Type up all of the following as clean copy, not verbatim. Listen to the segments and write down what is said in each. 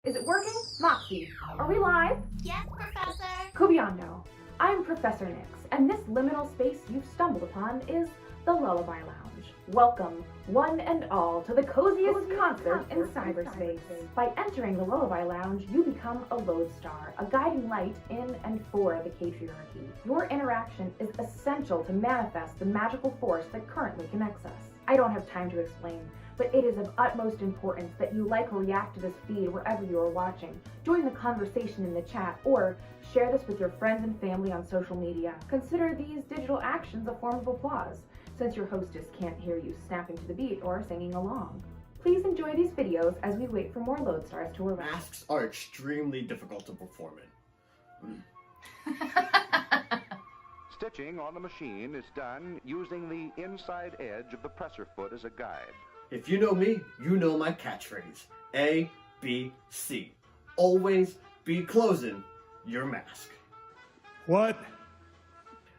Is it working? Moxie, are we live? Yes, Professor. Cubiano, I'm Professor Nix, and this liminal space you've stumbled upon is the Lullaby Lounge. Welcome, one and all, to the coziest concert in cyberspace. By entering the Lullaby Lounge, you become a lodestar, a guiding light in and for the patriarchy. Your interaction is essential to manifest the magical force that currently connects us. I don't have time to explain, but it is of utmost importance that you like or react to this feed wherever you are watching. Join the conversation in the chat, or share this with your friends and family on social media. Consider these digital actions a form of applause, since your hostess can't hear you snapping to the beat or singing along. Please enjoy these videos as we wait for more lodestars to arrive. Masks are extremely difficult to perform in. Stitching on the machine is done using the inside edge of the presser foot as a guide. If you know me, you know my catchphrase. A, B, C. Always be closing your mask. What?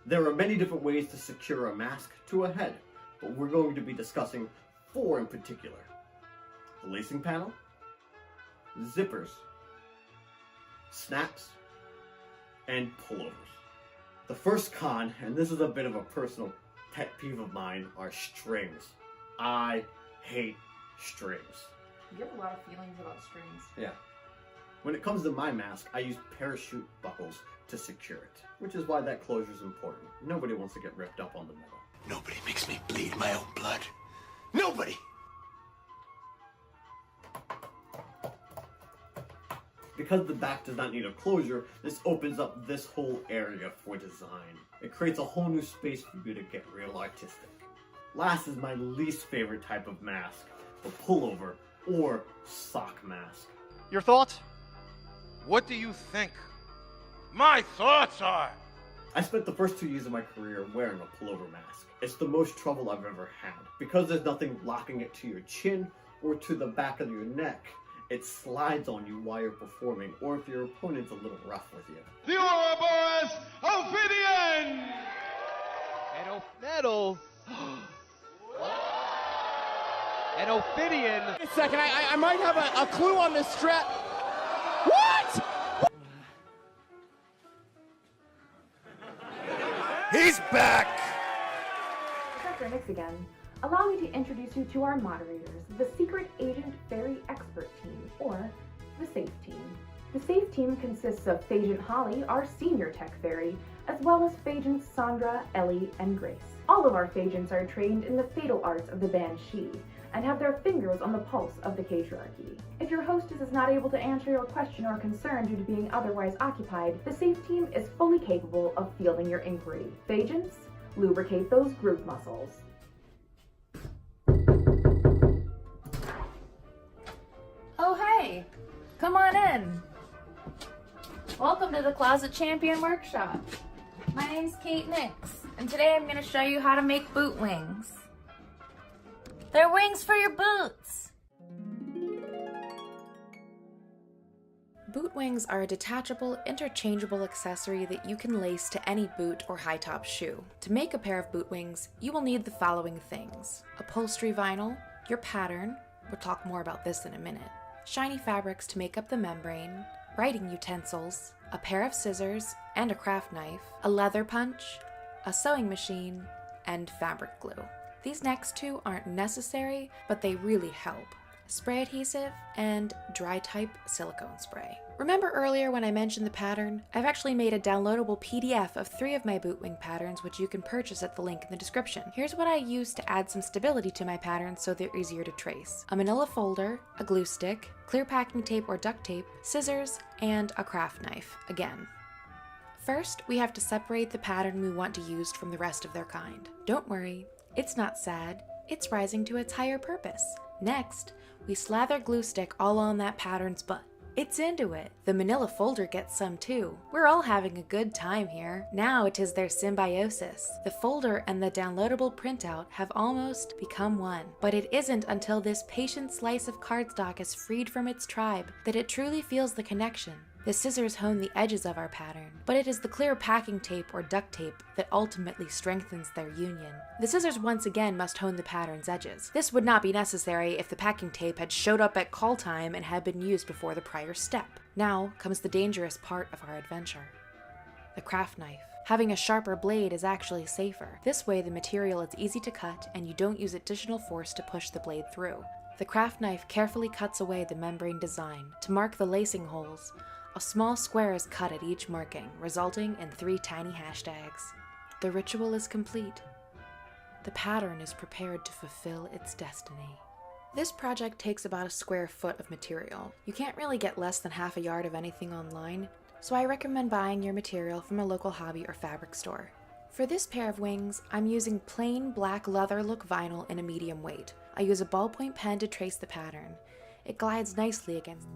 There are many different ways to secure a mask to a head, but we're going to be discussing 4 in particular. The lacing panel, zippers, snaps, and pullovers. The first con, and this is a bit of a personal pet peeve of mine, are strings. I hate strings. You have a lot of feelings about strings. Yeah. When it comes to my mask, I use parachute buckles to secure it, which is why that closure is important. Nobody wants to get ripped up on the metal. Nobody makes me bleed my own blood. Nobody! Because the back does not need a closure, this opens up this whole area for design. It creates a whole new space for you to get real artistic. Last is my least favorite type of mask, the pullover or sock mask. Your thoughts? What do you think? My thoughts are... I spent the first 2 years of my career wearing a pullover mask. It's the most trouble I've ever had. Because there's nothing locking it to your chin or to the back of your neck, it slides on you while you're performing, or if your opponent's a little rough with you. The Ouroboros Ophidian! An Ophidian. Wait a second, I might have a clue on this strap. What? He's back! Professor Nix again. Allow me to introduce you to our moderators, the Secret Agent Fairy Expert Team, or the SAFE Team. The SAFE Team consists of Phagent Holly, our Senior Tech Fairy, as well as Phagents Sandra, Ellie, and Grace. All of our Phagents are trained in the fatal arts of the Banshee, and have their fingers on the pulse of the patriarchy. If your hostess is not able to answer your question or concern due to being otherwise occupied, the SAFE Team is fully capable of fielding your inquiry. Phagents, lubricate those group muscles. Oh hey, come on in. Welcome to the Closet Champion Workshop. My name's Kate Nix, and today I'm going to show you how to make boot wings. They're wings for your boots! Boot wings are a detachable, interchangeable accessory that you can lace to any boot or high-top shoe. To make a pair of boot wings, you will need the following things: upholstery vinyl, your pattern, we'll talk more about this in a minute, shiny fabrics to make up the membrane, writing utensils, a pair of scissors and a craft knife, a leather punch, a sewing machine, and fabric glue. These next 2 aren't necessary, but they really help. Spray adhesive and dry type silicone spray. Remember earlier when I mentioned the pattern? I've actually made a downloadable PDF of 3 of my boot wing patterns, which you can purchase at the link in the description. Here's what I used to add some stability to my patterns so they're easier to trace: a manila folder, a glue stick, clear packing tape or duct tape, scissors, and a craft knife, again. First, we have to separate the pattern we want to use from the rest of their kind. Don't worry, it's not sad, it's rising to its higher purpose. Next, we slather glue stick all on that pattern's butt. It's into it. The manila folder gets some too. We're all having a good time here. Now it is their symbiosis. The folder and the downloadable printout have almost become one. But it isn't until this patient slice of cardstock is freed from its tribe that it truly feels the connection. The scissors hone the edges of our pattern, but it is the clear packing tape or duct tape that ultimately strengthens their union. The scissors once again must hone the pattern's edges. This would not be necessary if the packing tape had showed up at call time and had been used before the prior step. Now comes the dangerous part of our adventure. The craft knife. Having a sharper blade is actually safer. This way the material is easy to cut and you don't use additional force to push the blade through. The craft knife carefully cuts away the membrane design. To mark the lacing holes, a small square is cut at each marking, resulting in 3 tiny hashtags. The ritual is complete. The pattern is prepared to fulfill its destiny. This project takes about a square foot of material. You can't really get less than half a yard of anything online, so I recommend buying your material from a local hobby or fabric store. For this pair of wings, I'm using plain black leather look vinyl in a medium weight. I use a ballpoint pen to trace the pattern. It glides nicely against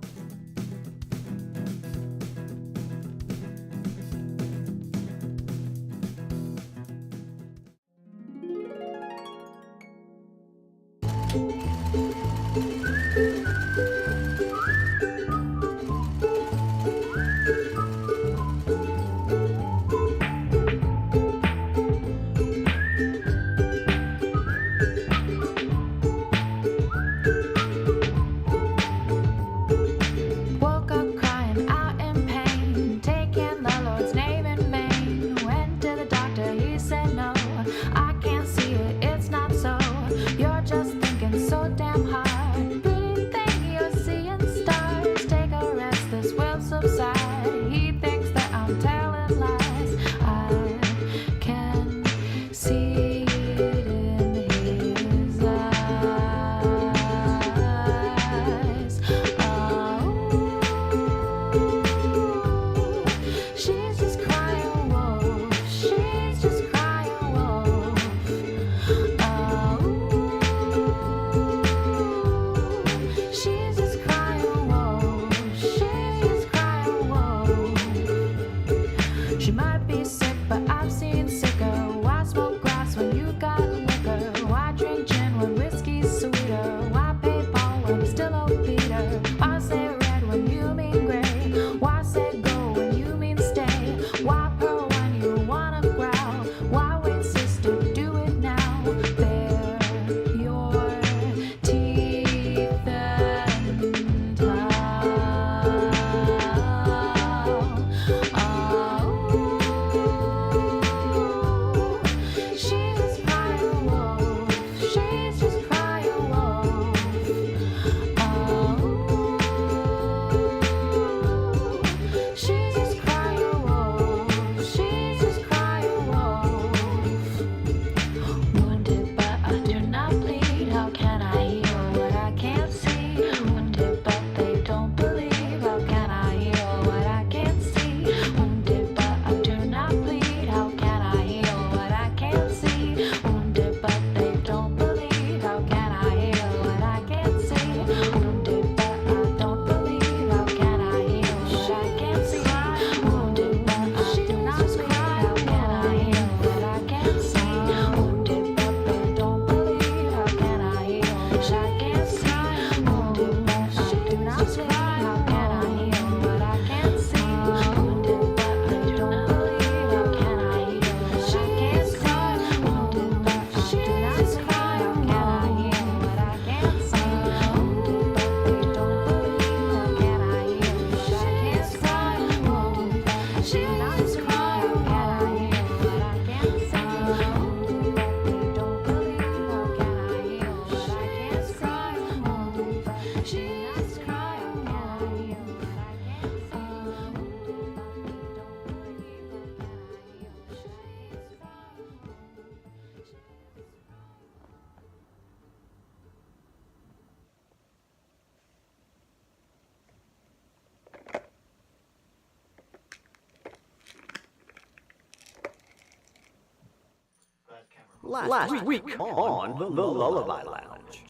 Last week on the Lullaby Lounge.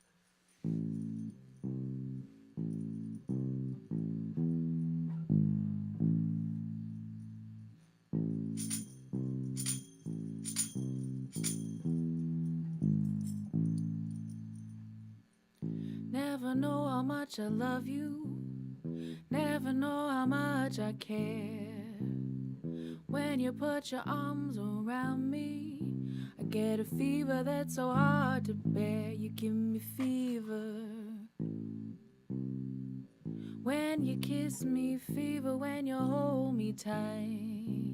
Never know how much I love you. Never never know how much I care. When you put your arms around me, I get a fever that's so hard to bear. You give me fever. When you kiss me, fever. When you hold me tight,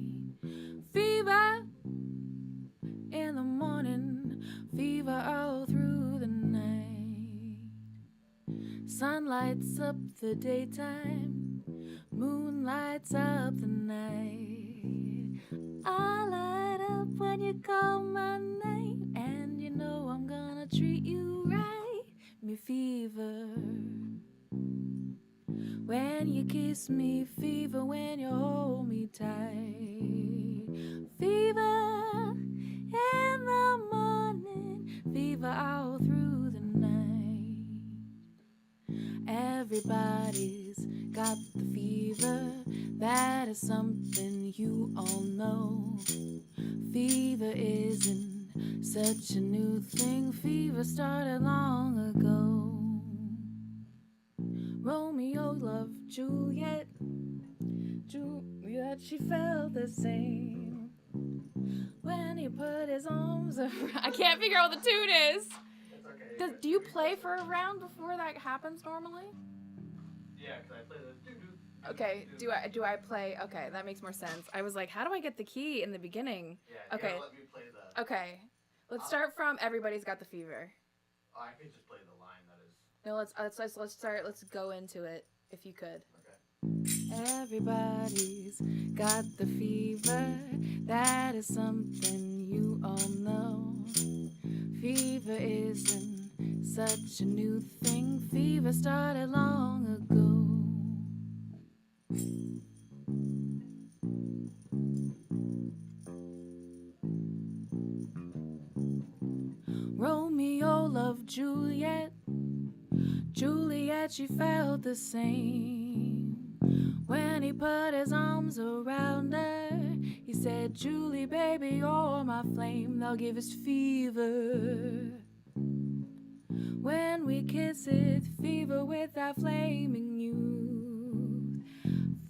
fever. In the morning, fever all through the night. Sun lights up the daytime, moon lights up the night. I light up when you call my name, and you know I'm gonna treat you right. Me fever. When you kiss me, fever. When you hold me tight, fever. In the morning, fever all through the night. Everybody's got the fever. That is something you all know. Fever isn't such a new thing. Fever started long ago. Romeo loved Juliet. Juliet, she felt the same. When he put his arms around... I can't figure out what the tune is. It's okay. Do you play for a round before that happens normally? Yeah, because I play the doo-doo. Okay, do I play? Okay, that makes more sense. I was like, how do I get the key in the beginning? Yeah, okay. Let me play the... Okay, let's start from Everybody's Got the Fever. Oh, I could just play the line that is... No, let's start. Let's go into it if you could. Okay. Everybody's got the fever. That is something you all know. Fever isn't such a new thing. Fever started long ago. Romeo loved Juliet. Juliet, she felt the same. When he put his arms around her, he said, Julie, baby, you're my flame. Thou givest fever. When we kiss it, fever with our flaming youth.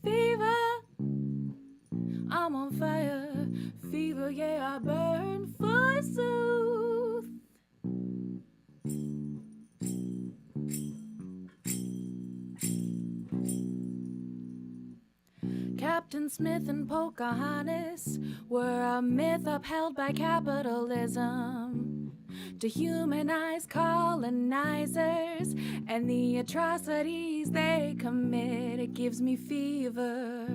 Fever, I'm on fire. Fever, yeah, I burn forsooth. Captain Smith and Pocahontas were a myth upheld by capitalism to humanize colonizers and the atrocities they commit. It gives me fever.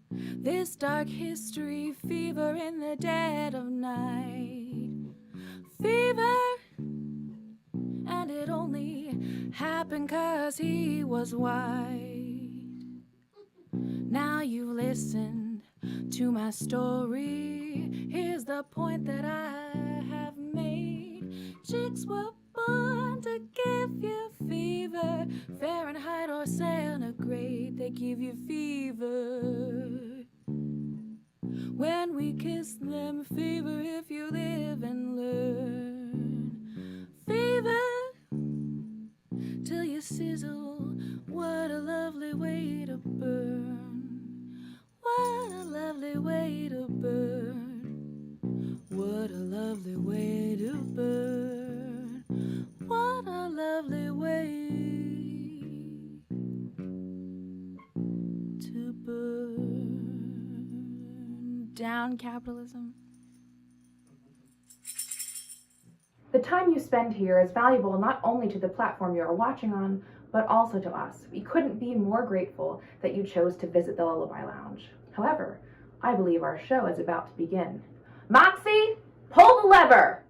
This dark history, fever in the dead of night. Fever, and it only happened 'cause he was white. Now you've listened to my story. Here's the point that I have made. Chicks were born to give you fever. Fahrenheit or centigrade, they give you fever. When we kiss them, fever if you live and learn. Fever till you sizzle. What a lovely way to burn. What a lovely way to burn. What a lovely way to burn. What a lovely way to burn. Down capitalism. The time you spend here is valuable not only to the platform you are watching on, but also to us. We couldn't be more grateful that you chose to visit the Lullaby Lounge. However, I believe our show is about to begin. Moxie, pull the lever!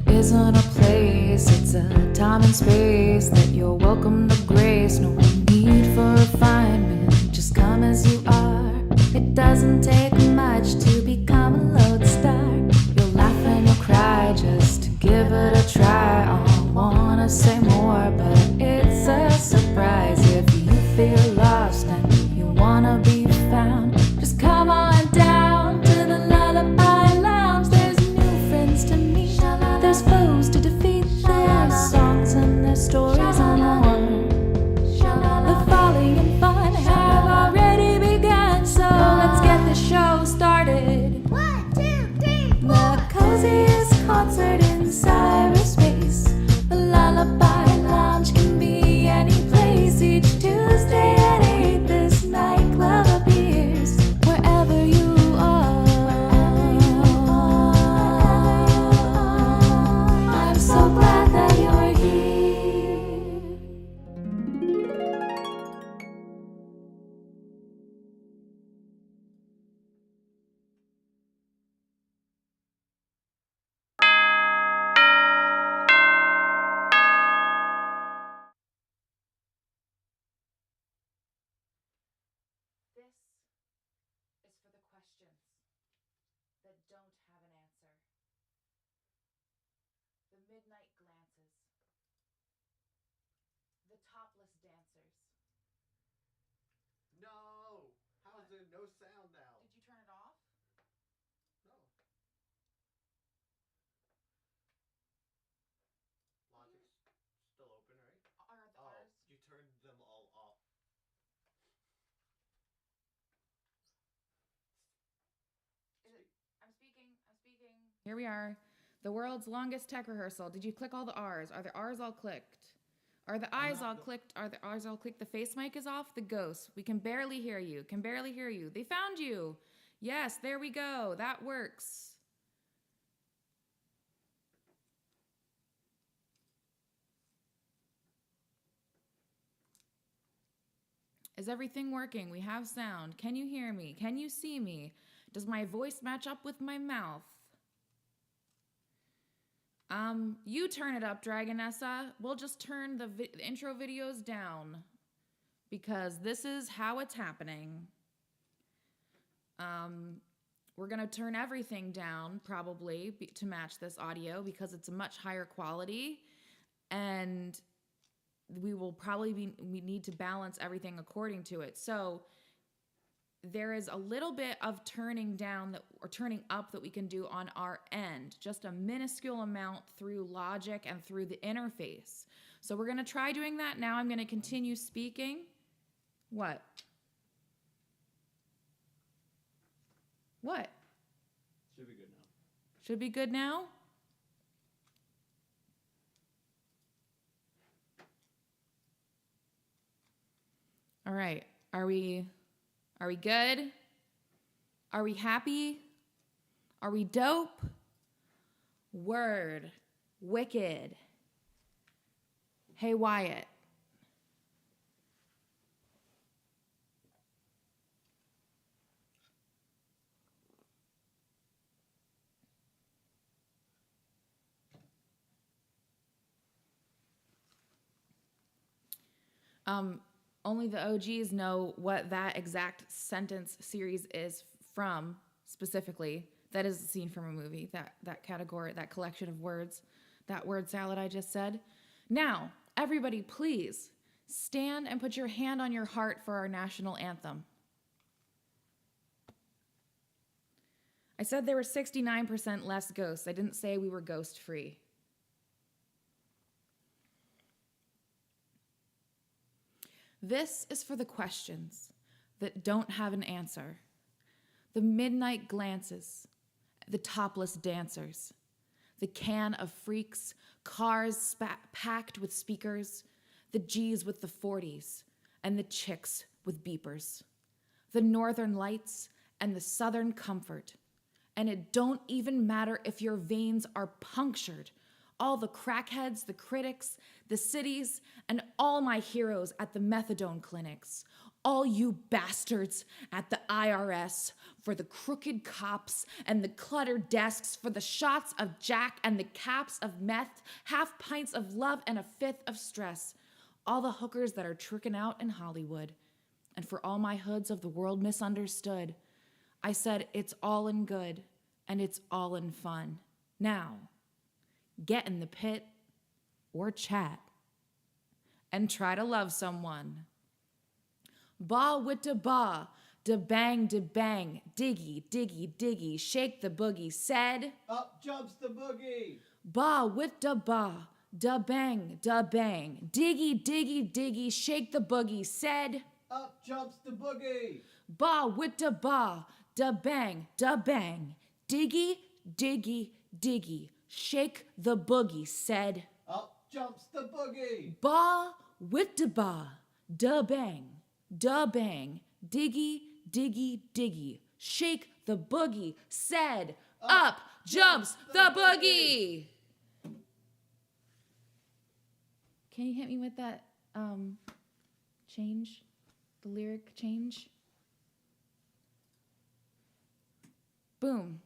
Isn't a place, it's a time and space that you're welcome to grace. No need for refinement, just come as you are. It doesn't take much to become a lodestar. You'll laugh and you'll cry just to give it a try. All I wanna wanna say more, but it's a surprise. If you feel lost and you wanna be found, just come on down to the Lullaby Lounge. There's new friends to meet, there's foes to defeat, there's songs and there's stories and more. The folly and fun have already begun, so let's get the show started. 1, 2, 3, 4. The coziest concert in cyberspace. The Lullaby Lounge can be any place. Each Tuesday at 8, this nightclub appears wherever you are. I'm so glad that you're here. This is for the questions that don't have an answer. The midnight glances. The topless dancers. No! How is there no sound now? Did you turn it off? No. Logic's still open, right? Are the Oh, R's? you turned them all off. I'm speaking. Here we are. The world's longest tech rehearsal. Did you click all the R's? Are the R's all clicked? Are the I's all clicked? Are the R's all clicked? The face mic is off. The ghost. We can barely hear you. They found you. Yes, there we go. That works. Is everything working? We have sound. Can you hear me? Can you see me? Does my voice match up with my mouth? You turn it up, Dragonessa. We'll just turn the intro videos down because this is how it's happening. We're gonna turn everything down probably to match this audio because it's a much higher quality, and we need to balance everything according to it. So there is a little bit of turning down or turning up that we can do on our end, just a minuscule amount through Logic and through the interface. So we're going to try doing that. Now I'm going to continue speaking. What? What? Should be good now. Should be good now? All right. Are we good? Are we happy? Are we dope? Word. Wicked. Hey, Wyatt. Only the OGs know what that exact sentence series is from specifically. That is a scene from a movie, that category, that collection of words, that word salad I just said. Now, everybody, please stand and put your hand on your heart for our national anthem. I said there were 69% less ghosts. I didn't say we were ghost-free. This is for the questions that don't have an answer. The midnight glances, the topless dancers, the can of freaks, cars packed with speakers, the G's with the 40s, and the chicks with beepers, the northern lights and the southern comfort. And it don't even matter if your veins are punctured. All the crackheads, the critics, the cities, and all my heroes at the methadone clinics. All you bastards at the IRS for the crooked cops and the cluttered desks for the shots of Jack and the caps of meth, half pints of love and a fifth of stress. All the hookers that are tricking out in Hollywood. And for all my hoods of the world misunderstood, I said it's all in good and it's all in fun. Now, get in the pit, or chat and try to love someone. Ba with da ba, da bang, diggy, diggy, diggy, shake the boogie, said. Up jumps the boogie. Ba with da ba, da bang, diggy, diggy, diggy, shake the boogie, said. Up jumps the boogie. Ba with da ba, da bang, diggy, diggy, diggy, shake the boogie, said. Up jumps the boogie. Ba with da ba, da bang, diggy, diggy, diggy, shake the boogie, said. Up jumps the boogie. Can you hit me with that change? The lyric change? Boom.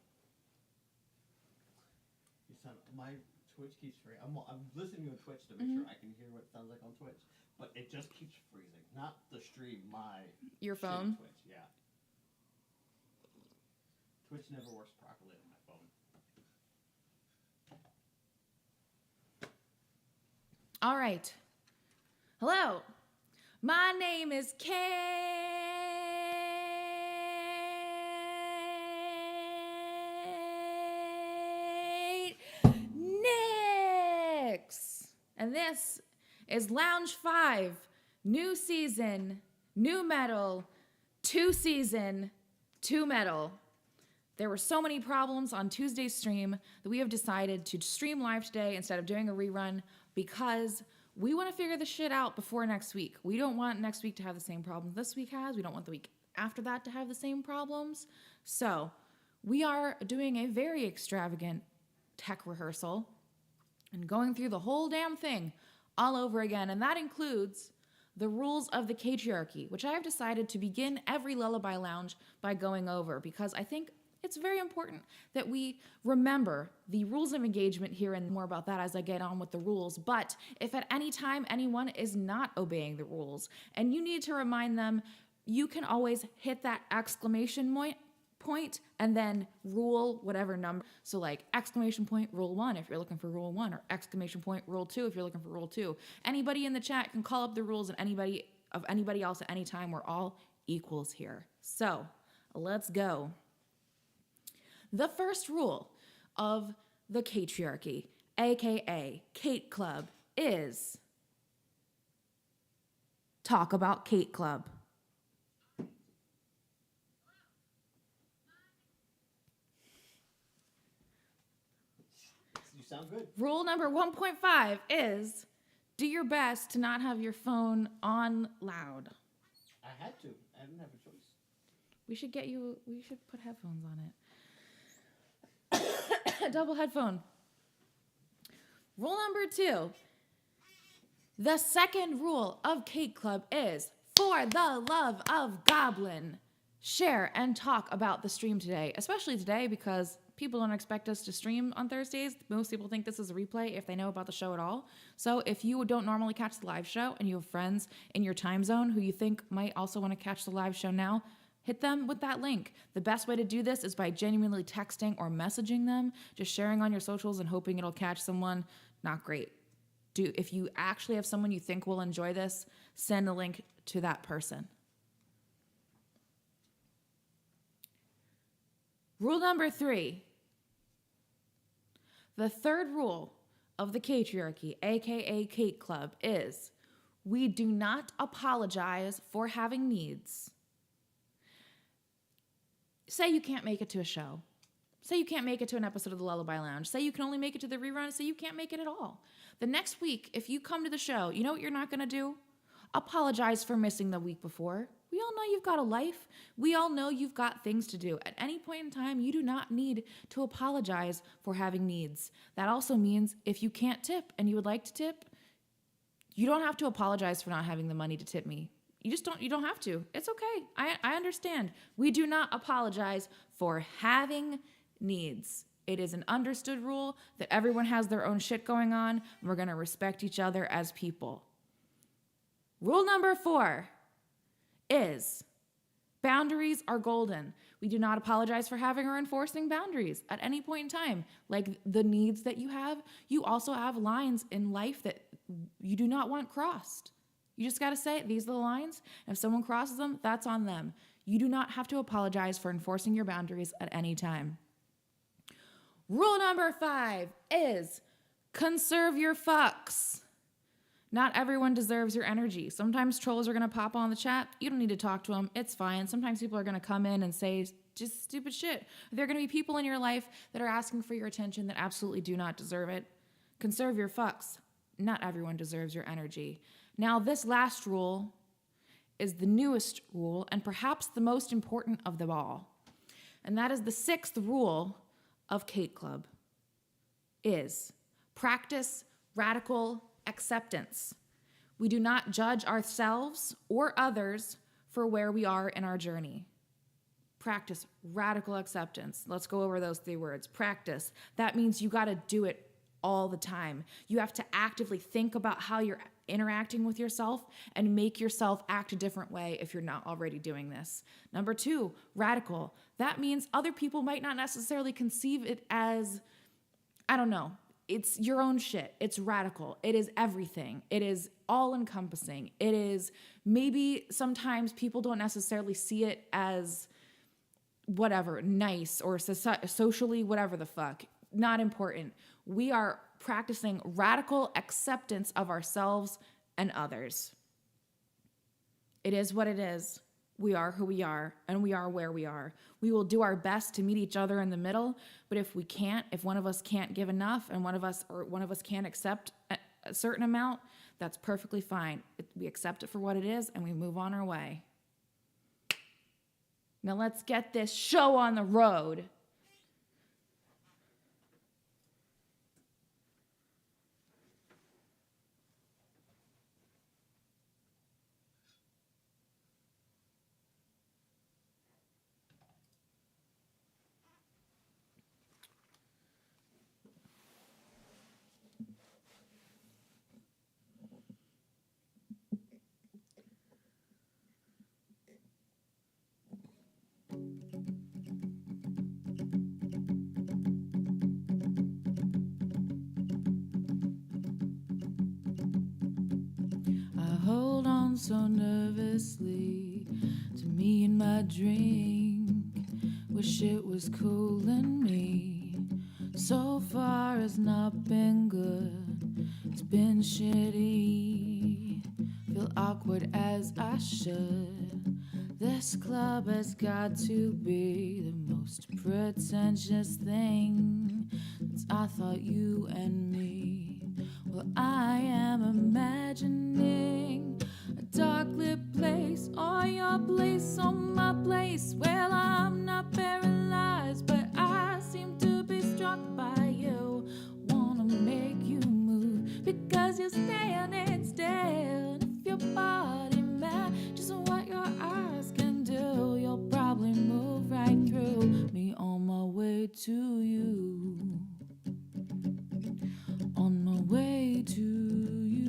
You sound, my Twitch keeps freezing. I'm listening to Twitch to make sure I can hear what it sounds like on Twitch, but it just keeps freezing. Not the stream, your shitty phone. Twitch, yeah. Twitch never works properly on my phone. All right. Hello. My name is Kate Nix. And this is Lounge 5, new season, new metal, 2 season, 2 metal. There were so many problems on Tuesday's stream that we have decided to stream live today instead of doing a rerun because we want to figure this shit out before next week. We don't want next week to have the same problems this week has. We don't want the week after that to have the same problems. So we are doing a very extravagant tech rehearsal and going through the whole damn thing all over again. And that includes the rules of the patriarchy, which I have decided to begin every Lullaby Lounge by going over because I think it's very important that we remember the rules of engagement here and more about that as I get on with the rules. But if at any time anyone is not obeying the rules and you need to remind them, you can always hit that exclamation point and then rule whatever number. So like exclamation point, rule 1 if you're looking for rule 1, or exclamation point, rule 2 if you're looking for rule 2. Anybody in the chat can call up the rules and anybody else at any time. We're all equals here. So let's go. The first rule of the patriarchy, aka Kate Club, is talk about Kate Club. You sound good. Rule number 1.5 is do your best to not have your phone on loud. I had to. I didn't have a choice. We should put headphones on it. Double headphone. Rule number 2. The second rule of Kate Club is, for the love of Goblin, share and talk about the stream today, especially today because people don't expect us to stream on Thursdays. Most people think this is a replay if they know about the show at all. So if you don't normally catch the live show and you have friends in your time zone who you think might also want to catch the live show now, hit them with that link. The best way to do this is by genuinely texting or messaging them, just sharing on your socials and hoping it'll catch someone. Not great. If you actually have someone you think will enjoy this, send a link to that person. Rule number 3. The third rule of the patriarchy, aka Kate Club, is we do not apologize for having needs. Say you can't make it to a show. Say you can't make it to an episode of the Lullaby Lounge. Say you can only make it to the rerun. Say you can't make it at all. The next week, if you come to the show, you know what you're not going to do? Apologize for missing the week before. We all know you've got a life. We all know you've got things to do. At any point in time, you do not need to apologize for having needs. That also means if you can't tip and you would like to tip, you don't have to apologize for not having the money to tip me. You don't have to. It's okay. I understand. We do not apologize for having needs. It is an understood rule that everyone has their own shit going on, and we're going to respect each other as people. Rule number 4 is Boundaries are golden. We do not apologize for having or enforcing boundaries at any point in time. Like the needs that you also have lines in life that you do not want crossed. You just got to say, these are the lines. And if someone crosses them, that's on them. You do not have to apologize for enforcing your boundaries at any time. Rule number 5 is conserve your fucks. Not everyone deserves your energy. Sometimes trolls are going to pop on the chat. You don't need to talk to them. It's fine. Sometimes people are going to come in and say just stupid shit. There are going to be people in your life that are asking for your attention that absolutely do not deserve it. Conserve your fucks. Not everyone deserves your energy. Now, this last rule is the newest rule and perhaps the most important of them all. And that is the 6th rule of Kate Club is practice radical acceptance. We do not judge ourselves or others for where we are in our journey. Practice radical acceptance. Let's go over those 3 words. Practice. That means you got to do it all the time. You have to actively think about how you're interacting with yourself and make yourself act a different way if you're not already doing this. Number 2, radical. That means other people might not necessarily conceive it as, I don't know, it's your own shit. It's radical. It is everything. It is all encompassing. It is maybe sometimes people don't necessarily see it as whatever, nice or socially whatever the fuck. Not important. We are practicing radical acceptance of ourselves and others. It is what it is. We are who we are, and we are where we are. We will do our best to meet each other in the middle, but if one of us can't give enough and one of us can't accept a certain amount, that's perfectly fine. We accept it for what it is, and we move on our way. Now let's get this show on the road. Hold on so nervously to me and my drink. Wish it was cooling me. So far it's not been good. It's been shitty. Feel awkward as I should. This club has got to be the most pretentious thing since I thought you and me. Well, I am imagining a dark lit place, or your place or my place. Well, I'm not paralyzed, but I seem to be struck by you. Wanna make you move because you're standing still. And if your body matches what your eyes can do, you'll probably move right through me on my way to you. On my way to you.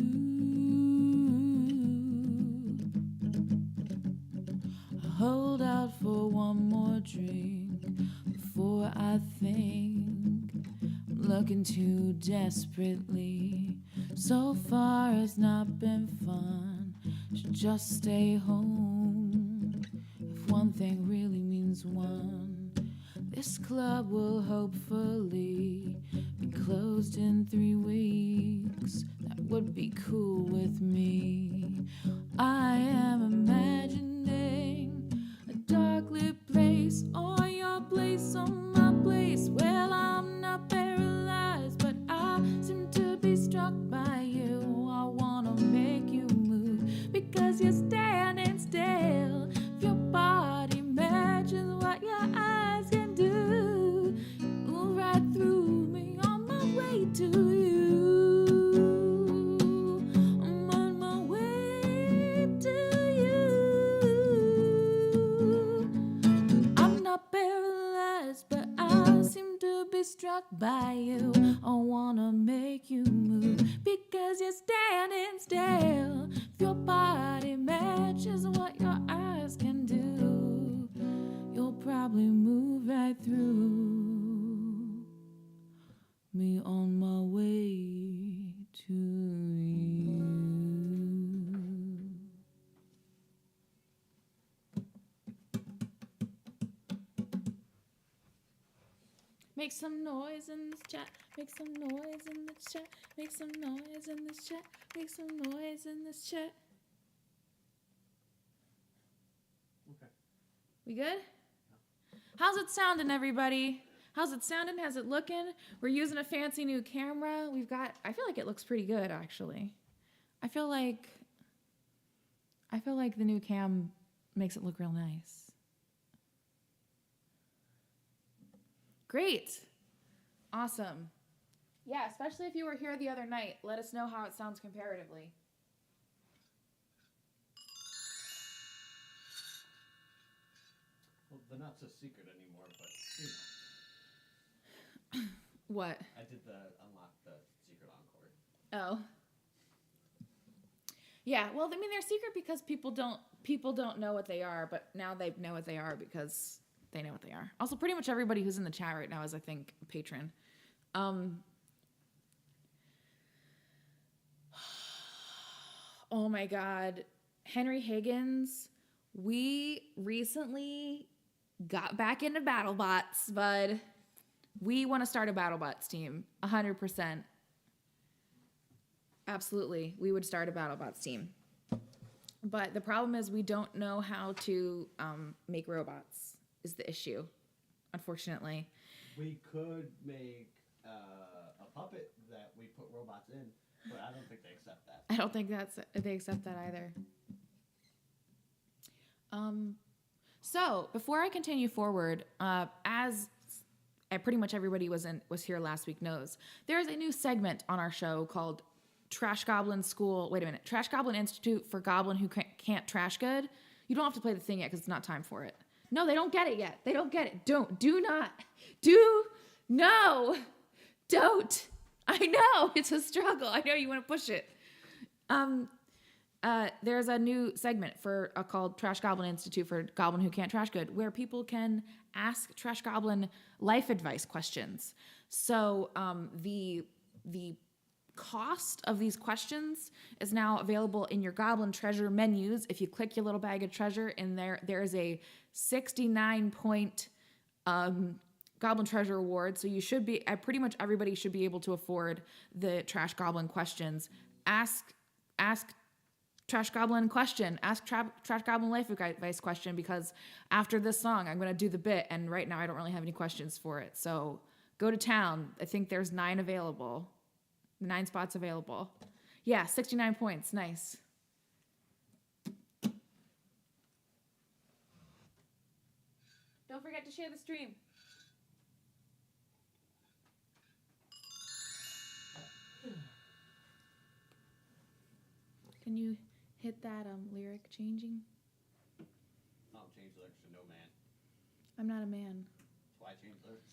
I hold out for one more drink before I think. I'm looking too desperately. So far it's not been fun. Should just stay home. If one thing really means one, this club will hopefully be closed in 3 weeks. That would be cool with me. I am imagining a dark lit place, or your place or my place. Well, I'm not paralyzed, but I seem to be struck by you. I wanna make you move because you're standing still. If your body matches what your eyes can do, move right through me on my way to you. I'm on my way to you. I'm not paralyzed, but I seem to be struck by you. I wanna make you move because you're standing still. If your body matches what your Make some noise in this chat. Make some noise in this chat. Make some noise in this chat. Make some noise in this chat. Okay. We good? How's it sounding, everybody? How's it sounding? How's it looking? We're using a fancy new camera. I feel like it looks pretty good, actually. I feel like the new cam makes it look real nice. Great. Awesome. Yeah, especially if you were here the other night. Let us know how it sounds comparatively. Well, they're not so secret anymore, but you know. What? I did unlock the secret encore. Oh. Yeah, well, I mean, they're secret because people don't know what they are, but now they know what they are because they know what they are. Also, pretty much everybody who's in the chat right now is, I think, a patron. Oh my God. Henry Higgins, we recently got back into BattleBots, bud. We want to start a BattleBots team, 100%. Absolutely, we would start a BattleBots team. But the problem is we don't know how to make robots, is the issue, unfortunately. We could make a puppet that we put robots in, but I don't think they accept that. I don't think they accept that either. So before I continue forward, as pretty much everybody was here last week knows, there is a new segment on our show called Trash Goblin Institute for Goblin Who Can't Trash Good. You don't have to play the thing yet because it's not time for it. No, they don't get it yet. They don't get it. Don't. I know it's a struggle. I know you want to push it. There's a new segment called Trash Goblin Institute for Goblin Who Can't Trash Good, where people can ask Trash Goblin life advice questions. So the cost of these questions is now available in your Goblin Treasure menus. If you click your little bag of treasure in there is a 69-point Goblin Treasure award. So you should be, pretty much everybody should be able to afford the Trash Goblin questions. Ask Trash Goblin question. Ask Trash Goblin life advice question, because after this song, I'm going to do the bit, and right now I don't really have any questions for it. So go to town. I think there's 9 available. 9 spots available. Yeah, 69 points. Nice. Don't forget to share the stream. Can you hit that lyric changing? I'll change lyrics to no man. I'm not a man. That's why I changed lyrics.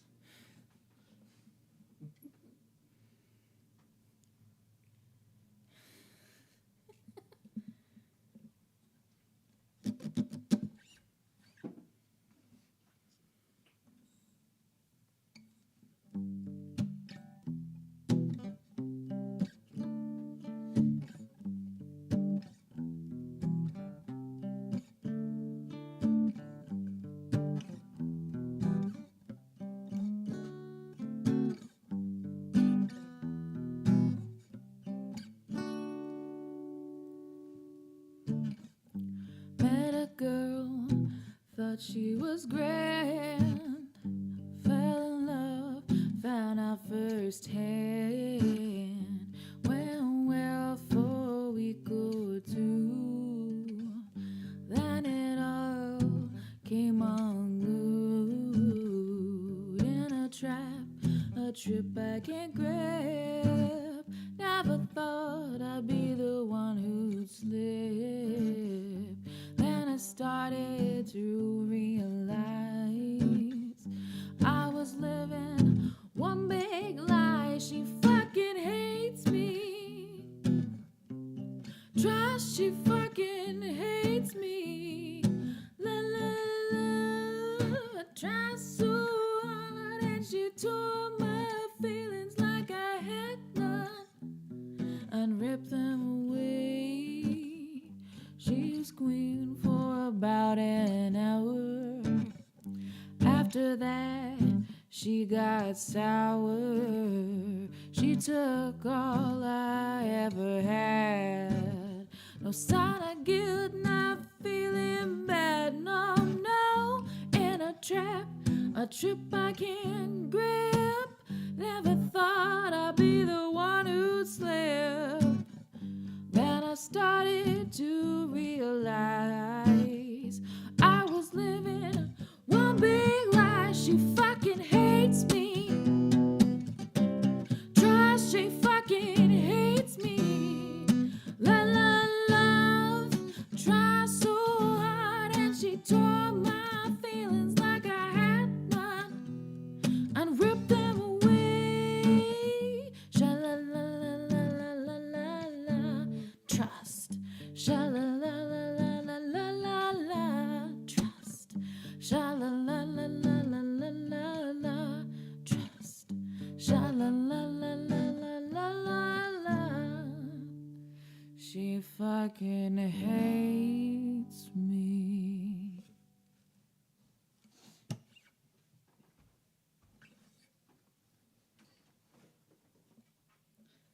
Met a girl, thought she was grand. Fell in love, found out firsthand. Went well for a week or two. Then it all came unglued in a trap, a trip I can't grab. Never thought I'd be the one who'd slip. Then I started to realize I was living one big lie. She fucking hates me. Trust, she fucking hates me. La la la. I tried so hard and she tore my feelings like I had none and ripped them away. She was queen for about an hour. After that, She got sour. She took all I ever had. No sign of guilt, not feeling bad. No, no, in a trap, a trip I can't grip. Never thought I'd be the one who'd slip. Then I started to realize I was living one big lie. She fucking hates me. Trust, she fucking hates me. La la love, try so hard, and she tore my feelings like I had none and ripped them away. Sha la la la la la la la la. Trust. Sha la la la la la la la la. Trust. Sha la la la la la la la la. Trust. Sha la la la la la la la la. She fucking hates me.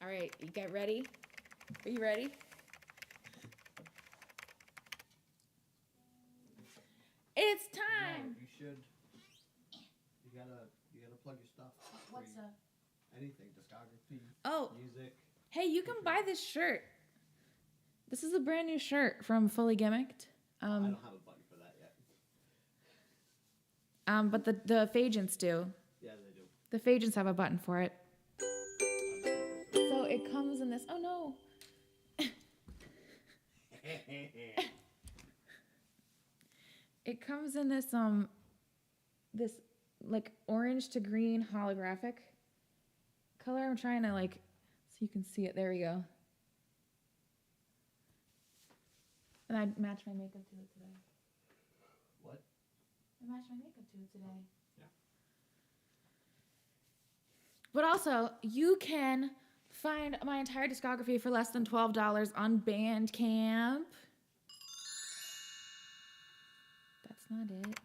All right, you get ready? Are you ready? It's time. You should. You gotta plug your stuff. What's up? Anything, discography, Oh, music. hey, you can buy this shirt. This is a brand new shirt from Fully Gimmicked. I don't have a button for that yet. But the Phagents do. Yeah, they do. The Phagents have a button for it. So it comes in this. Oh no. It comes in this this like orange to green holographic color. I'm trying to like so you can see it. There we go. And I matched my makeup to it today. What? I matched my makeup to it today. Yeah. But also, you can find my entire discography for less than $12 on Bandcamp. That's not it.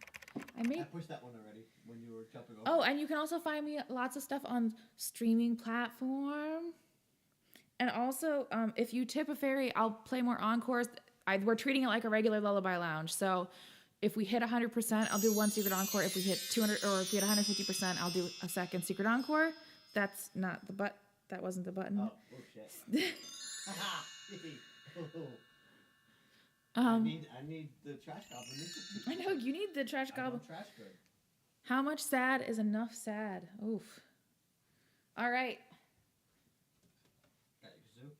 I pushed that one already when you were jumping over. Oh, and you can also find me lots of stuff on streaming platform. And also, if you tip a fairy, I'll play more encores. We're treating it like a regular Lullaby Lounge. So if we hit 100%, I'll do one secret encore. If we hit 200, or if we hit 150%, I'll do a second secret encore. That's not the but. That wasn't the button. Oh shit. I need the trash goblin. I know you need the trash goblin. Trash good. How much sad is enough sad? Oof. All right. Got your kazoo?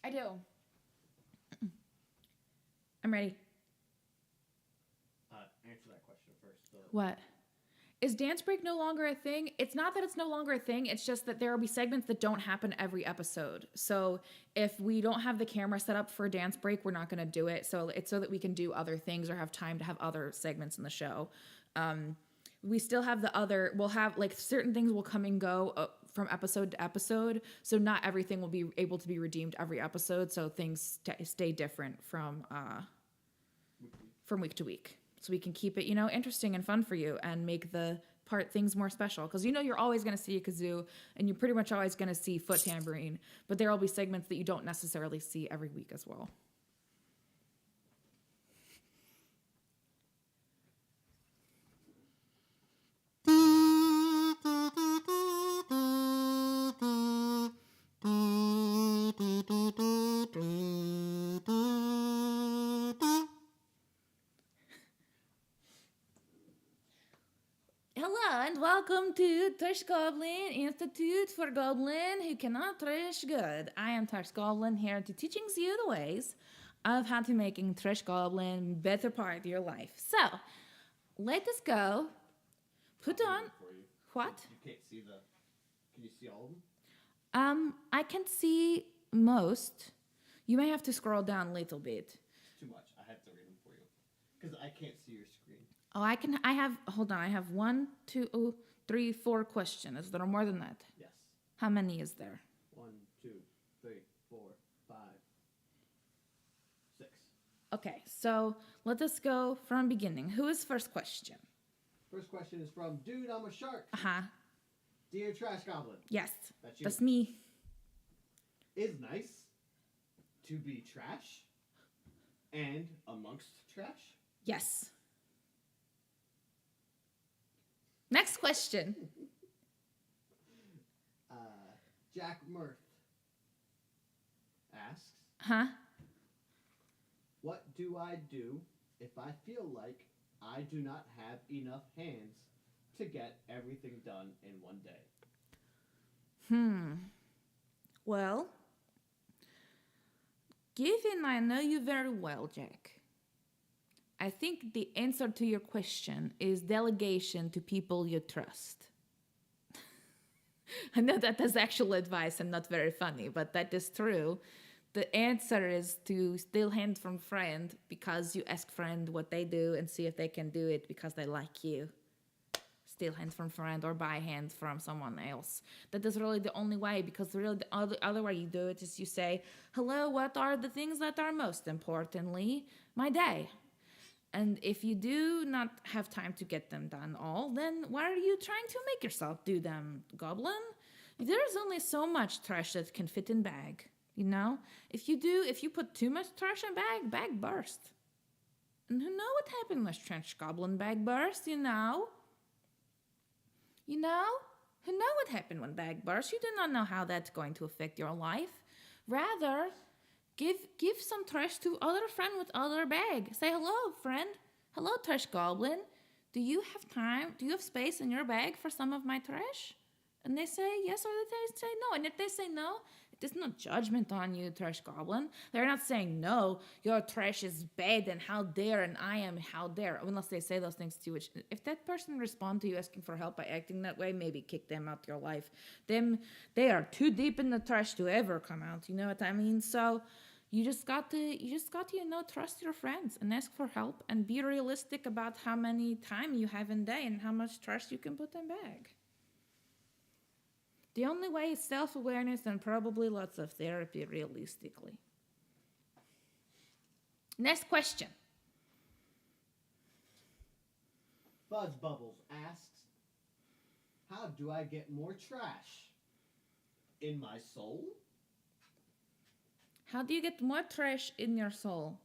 I do. I'm ready. Answer that question first. What? Is dance break no longer a thing? It's not that it's no longer a thing. It's just that there will be segments that don't happen every episode. So if we don't have the camera set up for dance break, we're not going to do it. So it's so that we can do other things or have time to have other segments in the show. We still have we'll have like certain things will come and go from episode to episode. So not everything will be able to be redeemed every episode. So things stay different from week to week. So we can keep it, interesting and fun for you and make the things more special. Because you're always going to see a kazoo and you're pretty much always going to see foot tambourine. But there will be segments that you don't necessarily see every week as well. Hello and welcome to Trish Goblin Institute for Goblin Who Cannot Trish Good. I am Trish Goblin here to teaching you the ways of how to making Trish Goblin better part of your life. So, let us go. Put on what? You can't see Can you see all of them? I can see most. You may have to scroll down a little bit. It's too much. I have to read them for you because I can't see your screen. Oh, hold on. I have 1, 2, 3, 4 questions. Is there more than that? Yes. How many is there? 1, 2, 3, 4, 5, 6. Okay, so let us go from beginning. Who is first question? First question is from Dude, I'm a Shark. Uh-huh. Dear Trash Goblin. Yes. That's you. That's me. Is nice to be trash and amongst trash? Yes. Next question. Jack Mirth asks, Huh? what do I do if I feel like I do not have enough hands to get everything done in one day? Well, given I know you very well, Jack, I think the answer to your question is delegation to people you trust. I know that is actual advice and not very funny, but that is true. The answer is to steal hand from friend because you ask friend what they do and see if they can do it because they like you. Steal hand from friend or buy hand from someone else. That is really the only way, because really the other way you do it is you say, hello, what are the things that are most importantly my day? And if you do not have time to get them done all, then why are you trying to make yourself do them, goblin? There's only so much trash that can fit in bag, you know? If you put too much trash in bag burst. And who know what happened when trash goblin bag burst, you know? You know? Who know what happened when bag burst? You do not know how that's going to affect your life. Rather, give some trash to other friend with other bag. Say hello, friend. Hello, trash goblin. Do you have time? Do you have space in your bag for some of my trash? And they say yes, or they say no. And if they say no, it is no judgment on you, trash goblin. They're not saying no, your trash is bad and how dare, and I am how dare. Unless they say those things to you. Which, if that person responds to you asking for help by acting that way, maybe kick them out your life. They are too deep in the trash to ever come out. You know what I mean? So you just got to trust your friends and ask for help and be realistic about how many time you have in day and how much trash you can put in bag. The only way is self-awareness and probably lots of therapy, realistically. Next question. Fuzz Bubbles asks, how do I get more trash in my soul? How do you get more trash in your soul?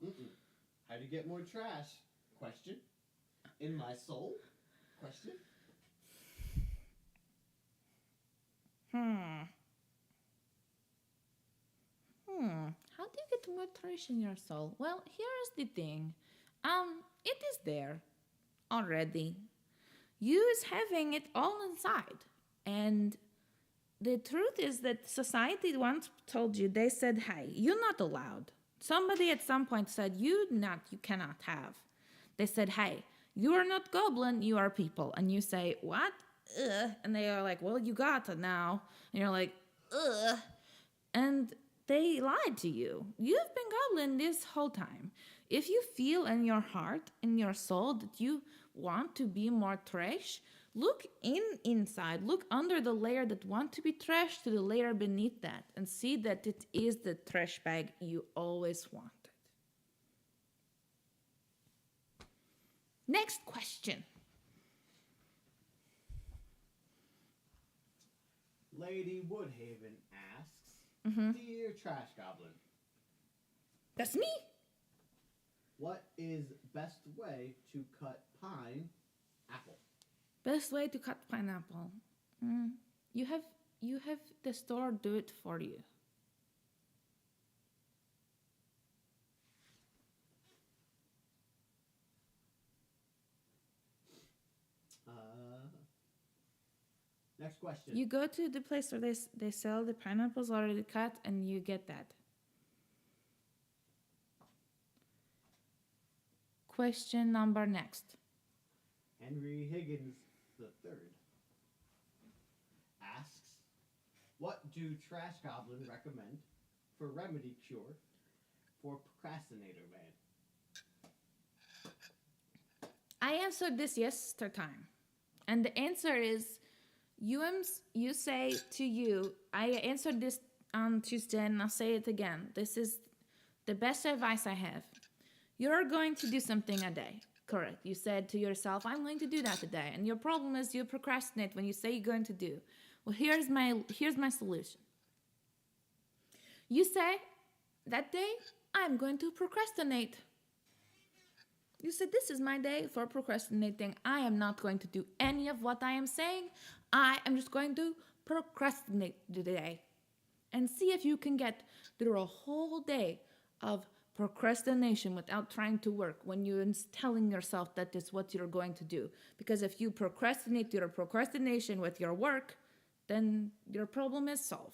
How do you get more trash? Question. In my soul? Question. How do you get more trash in your soul? Well, here's the thing. It is there already. You is having it all inside. And the truth is that society once told you, they said, hey, you're not allowed. Somebody at some point said, you cannot have. They said, hey, you are not goblin, you are people. And you say, what? Ugh. And they are like, well, you got it now. And you're like, ugh. And they lied to you. You've been goblin this whole time. If you feel in your heart, in your soul, that you want to be more trash, look inside. Look under the layer that want to be trash to the layer beneath that, and see that it is the trash bag you always wanted. Next question. Lady Woodhaven asks, Dear Trash Goblin. That's me. What is best way to cut pine apple? Best way to cut pineapple. You have the store do it for you. Next question. You go to the place where they sell the pineapples already cut, and you get that. Question number next. Henry Higgins III asks, what do Trash Goblin recommend for remedy cure for procrastinator man? I answered this yesterday, and the answer is, you say to you, I answered this on Tuesday, and I'll say it again. This is the best advice I have. You're going to do something a day. Correct. You said to yourself, I'm going to do that today. And your problem is you procrastinate when you say you're going to do. Well, here's my solution. You say, that day, I'm going to procrastinate. You said, this is my day for procrastinating. I am not going to do any of what I am saying. I am just going to procrastinate today. And see if you can get through a whole day of procrastination without trying to work when you're telling yourself that is what you're going to do. Because if you procrastinate your procrastination with your work, then your problem is solved.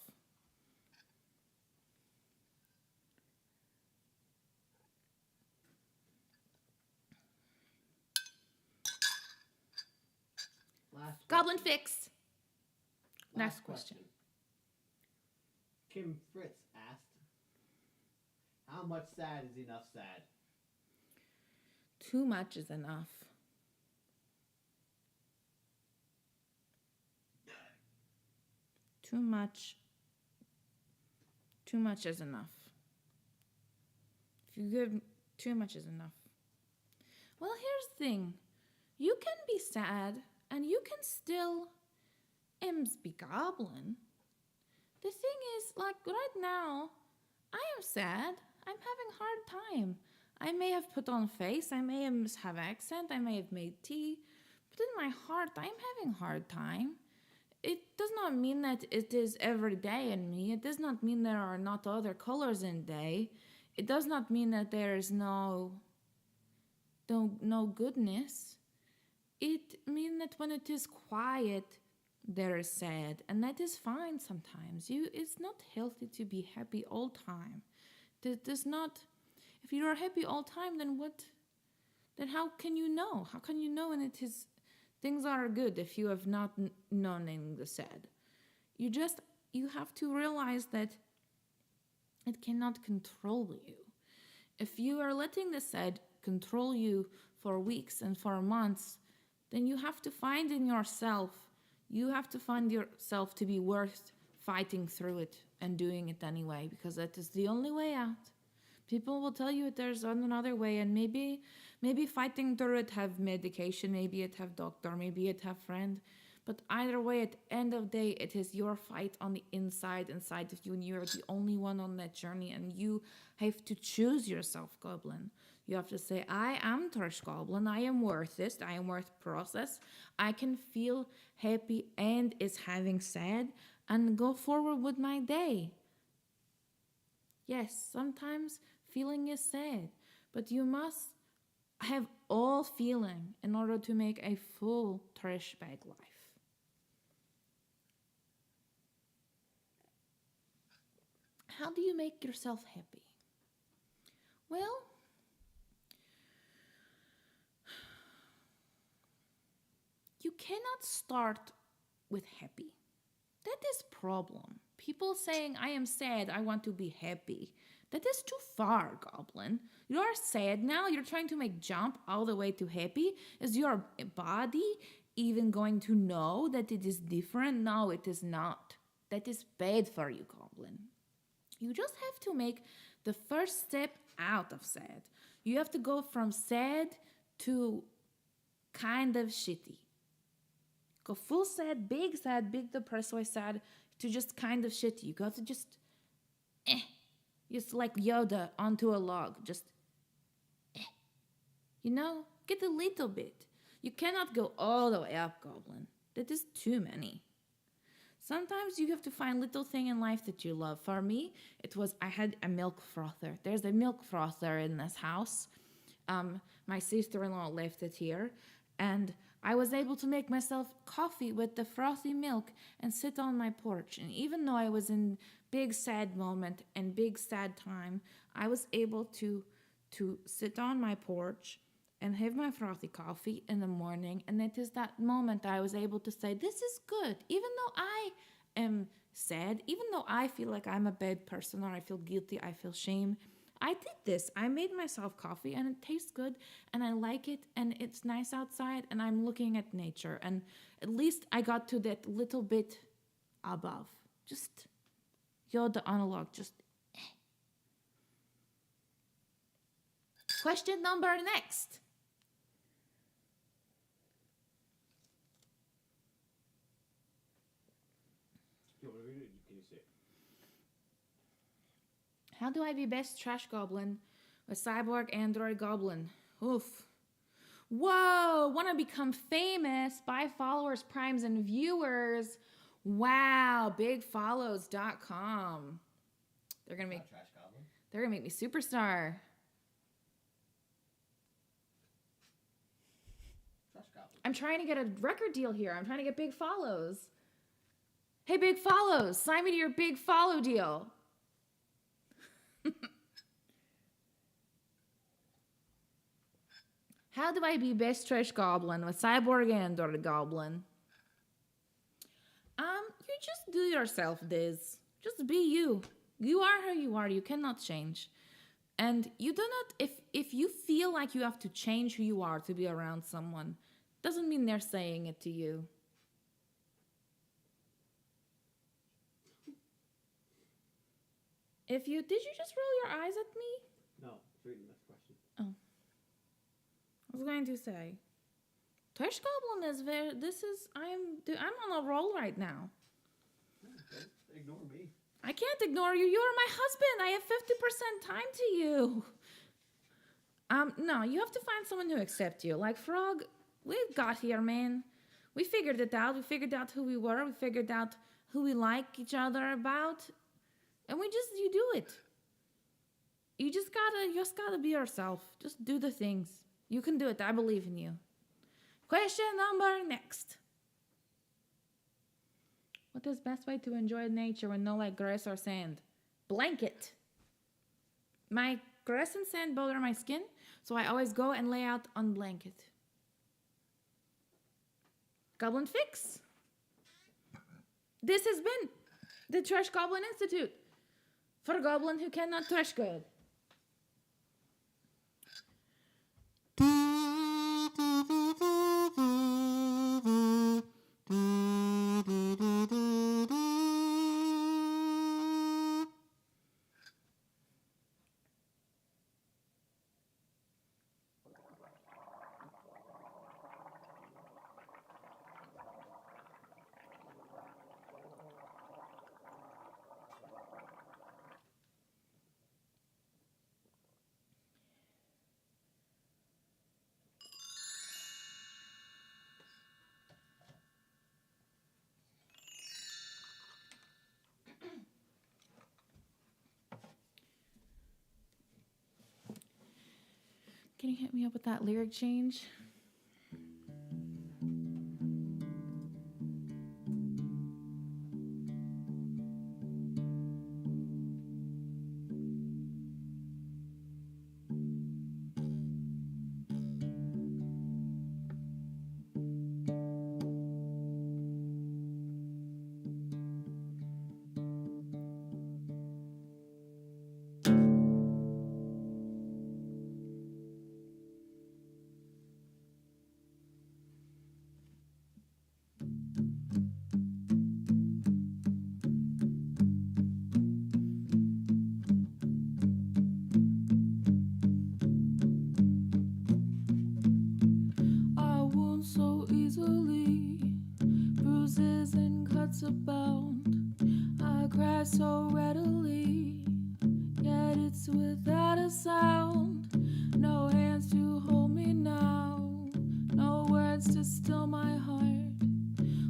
Goblin fix. Next question. Kim Fritz asked, how much sad is enough sad? Too much is enough. Too much is enough. If you give too much is enough. Well, here's the thing. You can be sad and you can still be goblin. The thing is, like right now, I am sad. I'm having a hard time. I may have put on face, I may have accent, I may have made tea, but in my heart, I'm having a hard time. It does not mean that it is every day in me. It does not mean there are not other colors in day. It does not mean that there is no goodness. It means that when it is quiet, there is sad, and that is fine sometimes. It's not healthy to be happy all time. That does not. If you are happy all time, then what? Then how can you know? How can you know when it is things are good if you have not known the sad? You have to realize that it cannot control you. If you are letting the sad control you for weeks and for months, then you have to find in yourself. You have to find yourself to be worth fighting through it and doing it anyway, because that is the only way out. People will tell you there's another way, and maybe fighting through it have medication, maybe it have doctor, maybe it have friend. But either way, at the end of the day, it is your fight on the inside of you, and you're the only one on that journey, and you have to choose yourself, Goblin. You have to say, I am Thrush Goblin, I am worth this, I am worth process, I can feel happy and is having sad, and go forward with my day. Yes, sometimes feeling is sad, but you must have all feeling in order to make a full trash bag life. How do you make yourself happy? Well, you cannot start with happy. That is problem. People saying, I am sad, I want to be happy. That is too far, Goblin. You are sad now, you're trying to make jump all the way to happy. Is your body even going to know that it is different? No, it is not. That is bad for you, Goblin. You just have to make the first step out of sad. You have to go from sad to kind of shitty. Go full sad, big depressed way sad, to just kind of shitty. You got to just like Yoda onto a log, just get a little bit. You cannot go all the way up, Goblin. That is too many. Sometimes you have to find little thing in life that you love. For me, I had a milk frother. There's a milk frother in this house. My sister-in-law left it here, and I was able to make myself coffee with the frothy milk and sit on my porch. And even though I was in big sad moment and big sad time, I was able to sit on my porch and have my frothy coffee in the morning. And it is that moment I was able to say, this is good. Even though I am sad, even though I feel like I'm a bad person, or I feel guilty, I feel shame, I did this. I made myself coffee and it tastes good and I like it and it's nice outside and I'm looking at nature, and at least I got to that little bit above. Just Yoda analog, just Question number next. How do I be best trash goblin? A cyborg android goblin. Oof. Whoa, wanna become famous? Buy followers, primes, and viewers. Wow, bigfollows.com. They're gonna make me superstar. I'm trying to get a record deal here. I'm trying to get big follows. Hey, big follows, sign me to your big follow deal. How do I be best trash goblin with cyborg android goblin? You just do yourself this. Just be you. You are who you are. You cannot change. And you do not, if you feel like you have to change who you are to be around someone, doesn't mean they're saying it to you. Did you just roll your eyes at me? No, it's reading this question. Oh. I was going to say, Trash Goblin is I'm on a roll right now. Okay, ignore me. I can't ignore you. You're my husband. I have 50% time to you. No, you have to find someone who accepts you. Like Frog, we've got here, man. We figured it out. We figured out who we were. We figured out who we like each other about. And you do it. You just gotta be yourself. Just do the things. You can do it. I believe in you. Question number next. What is best way to enjoy nature when no like grass or sand? Blanket. My grass and sand bother my skin, so I always go and lay out on blanket. Goblin Fix. This has been the Trash Goblin Institute for a goblin who cannot trash good. Can you hit me up with that lyric change? Abound. I cry so readily, yet it's without a sound. No hands to hold me now, no words to still my heart.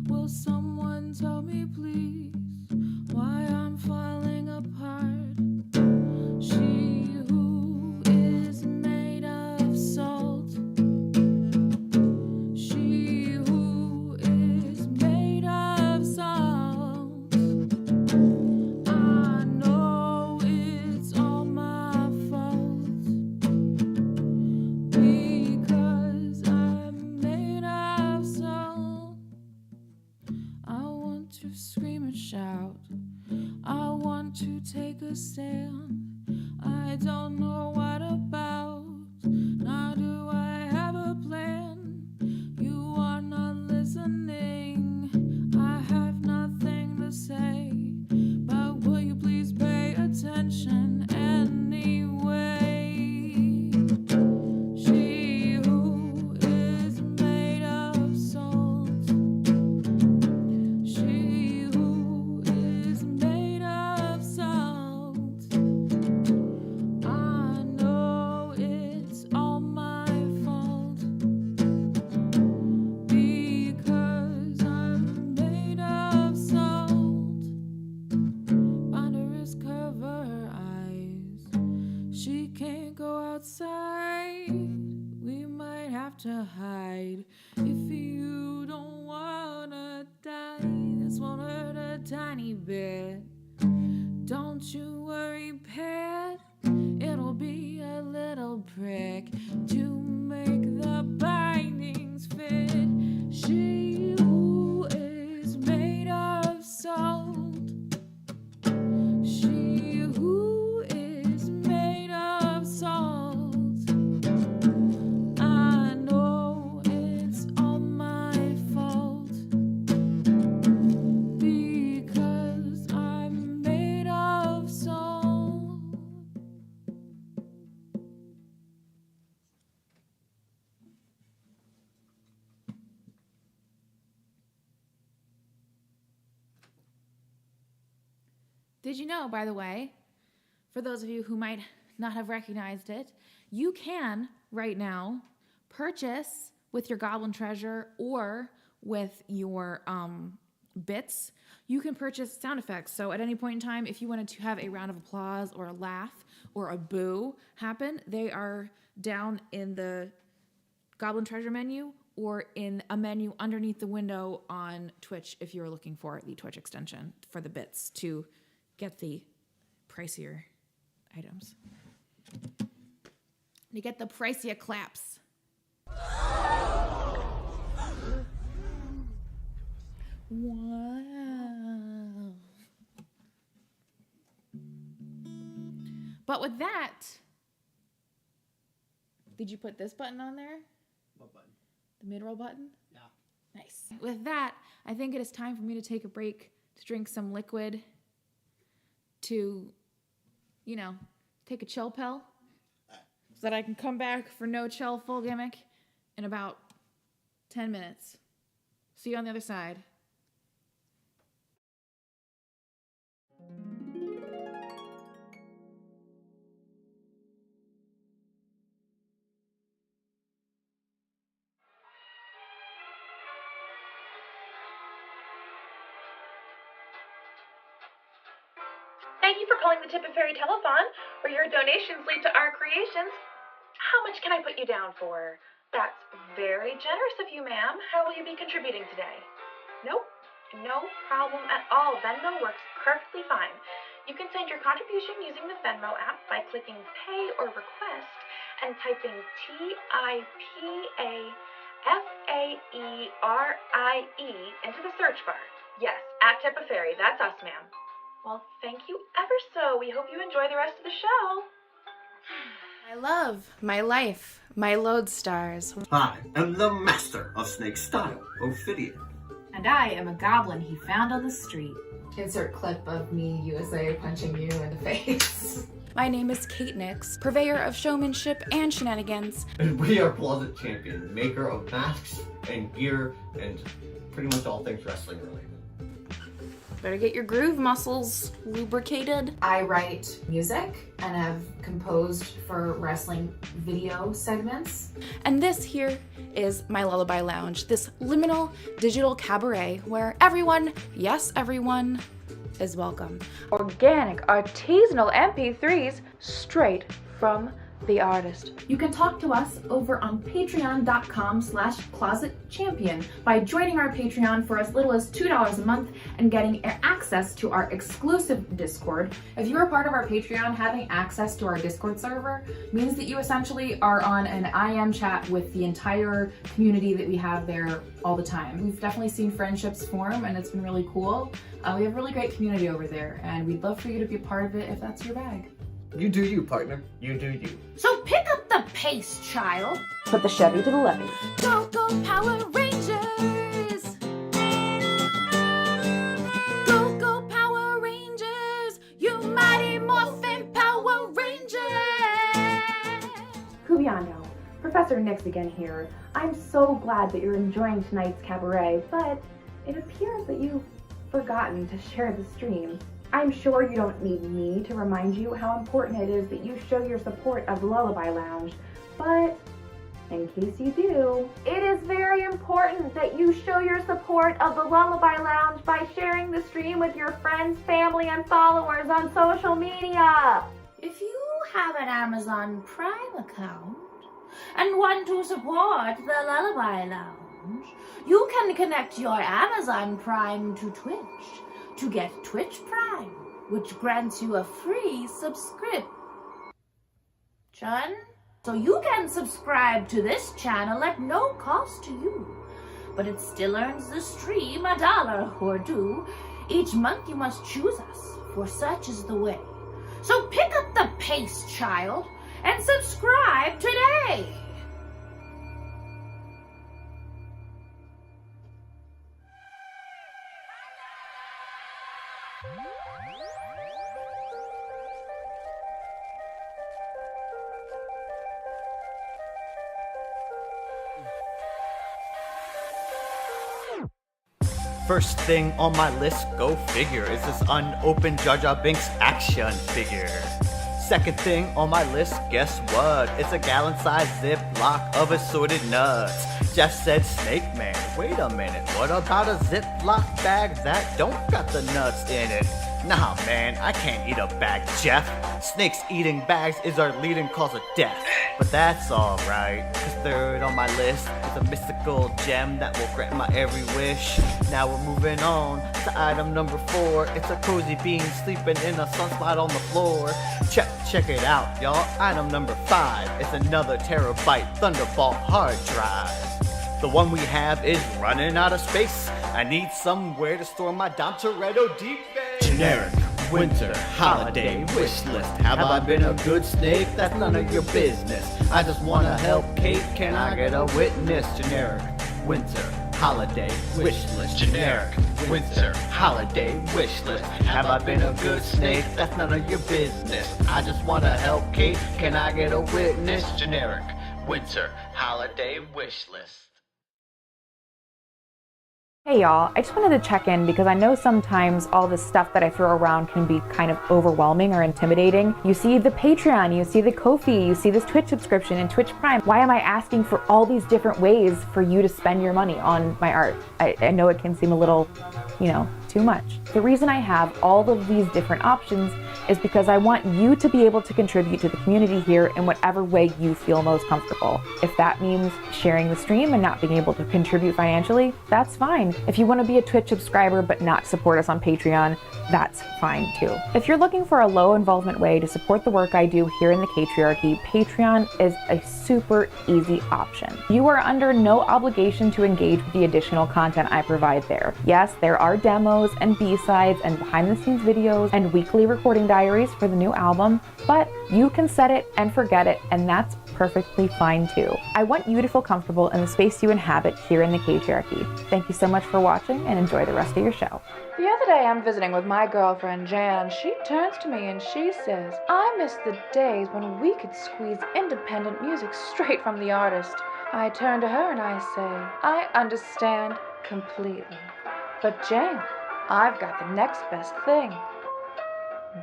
Will someone tell me please why I'm falling apart? She who is made of salt, she who is made of salt. I know it's all my fault, because I'm made of salt. I want to scream and shout, I want to take a stand. I don't know what about, nor do I have a plan. You are not listening, I have nothing to say, but will you please pay attention anyway? to hide. If you don't wanna die, this won't hurt a tiny bit. Don't you worry, pet, it'll be a little prick to make the bindings fit. She who is made of salt, she who is made of salt. I know it's all my fault, because I'm made of salt. Did you know, by the way, for those of you who might not have recognized it, you can, right now, purchase with your Goblin Treasure or with your bits, you can purchase sound effects. So at any point in time, if you wanted to have a round of applause or a laugh or a boo happen, they are down in the Goblin Treasure menu or in a menu underneath the window on Twitch if you're looking for the Twitch extension for the bits to get the pricier items. To get the pricier claps. Wow. But with that, did you put this button on there? What button? The mid-roll button? Yeah. Nice. With that, I think it is time for me to take a break to drink some liquid, to, you know, take a chill pill, so that I can come back for no chill full gimmick in about 10 minutes. See you on the other side. Thank you for calling the Tip and Fairy Telethon, where your donations lead to our creations. How much can I put you down for? That's very generous of you, ma'am. How will you be contributing today? Nope, no problem at all. Venmo works perfectly fine. You can send your contribution using the Venmo app by clicking Pay or Request and typing TIPAFAERIE into the search bar. Yes, at Tip a Fairy. That's us, ma'am. Well, thank you ever so. We hope you enjoy the rest of the show. My love, my life, my lodestars. I am the master of snake style, Ophidian. And I am a goblin he found on the street. Insert clip of me, USA, punching you in the face. My name is Kate Nix, purveyor of showmanship and shenanigans. And we are Closet Champion, maker of masks and gear and pretty much all things wrestling related. Better get your groove muscles lubricated. I write music and have composed for wrestling video segments. And this here is my Lullaby Lounge, this liminal digital cabaret where everyone, yes everyone, is welcome. Organic, artisanal MP3s straight from the artist. You can talk to us over on patreon.com/closetchampion by joining our Patreon for as little as $2 a month and getting access to our exclusive Discord. If you're a part of our Patreon, having access to our Discord server means that you essentially are on an IM chat with the entire community that we have there all the time. We've definitely seen friendships form and it's been really cool. We have a really great community over there and we'd love for you to be a part of it if that's your bag. You do you, partner. You do you. So pick up the pace, child. Put the Chevy to the levee. Go, go, Power Rangers! Go, go, Power Rangers! You mighty morphin' Power Rangers! Cubiano, Professor Nix again here. I'm so glad that you're enjoying tonight's cabaret, but it appears that you've forgotten to share the stream. I'm sure you don't need me to remind you how important it is that you show your support of the Lullaby Lounge, but in case you do, it is very important that you show your support of the Lullaby Lounge by sharing the stream with your friends, family, and followers on social media. If you have an Amazon Prime account, and want to support the Lullaby Lounge, you can connect your Amazon Prime to Twitch to get Twitch Prime, which grants you a free subscription. So you can subscribe to this channel at no cost to you, but it still earns the stream $1 or $2. Each month you must choose us, for such is the way. So pick up the pace, child, and subscribe today! First thing on my list, go figure, is this unopened Jar Jar Binks action figure. Second thing on my list, guess what? It's a gallon-sized Ziploc of assorted nuts. Jeff said Snake Man. Wait a minute, what about a Ziploc bag that don't got the nuts in it? Nah man, I can't eat a bag, Jeff. Snakes eating bags is our leading cause of death. But that's alright, cause third on my list is a mystical gem that will grant my every wish. Now we're moving on to item number 4. It's a cozy bean sleeping in a sunspot on the floor. Check it out, y'all. Item number 5 is another terabyte Thunderbolt hard drive. The one we have is running out of space. I need somewhere to store my Dom Toretto deep base. Generic winter holiday wish list. Have I been a good snake? That's none of your business. I just wanna help Kate. Can I get a witness? Generic winter holiday wish list. Generic winter holiday wish list. Have I been a good snake? That's none of your business. I just wanna help Kate. Can I get a witness? Generic winter holiday wish list. Hey y'all, I just wanted to check in because I know sometimes all this stuff that I throw around can be kind of overwhelming or intimidating. You see the Patreon, you see the Ko-fi, you see this Twitch subscription and Twitch Prime. Why am I asking for all these different ways for you to spend your money on my art? I know it can seem a little, too much. The reason I have all of these different options is because I want you to be able to contribute to the community here in whatever way you feel most comfortable. If that means sharing the stream and not being able to contribute financially, that's fine. If you want to be a Twitch subscriber but not support us on Patreon, that's fine too. If you're looking for a low involvement way to support the work I do here in the Catriarchy, Patreon is a super easy option. You are under no obligation to engage with the additional content I provide there. Yes, there are demos and B-sides and behind the scenes videos and weekly recording diaries for the new album, but you can set it and forget it, and that's perfectly fine too. I want you to feel comfortable in the space you inhabit here in the Catriarchy. Thank you so much for watching and enjoy the rest of your show. The other day I'm visiting with my girlfriend Jan. She turns to me and she says, I miss the days when we could squeeze independent music straight from the artist. I turn to her and I say, I understand completely. But Jan, I've got the next best thing.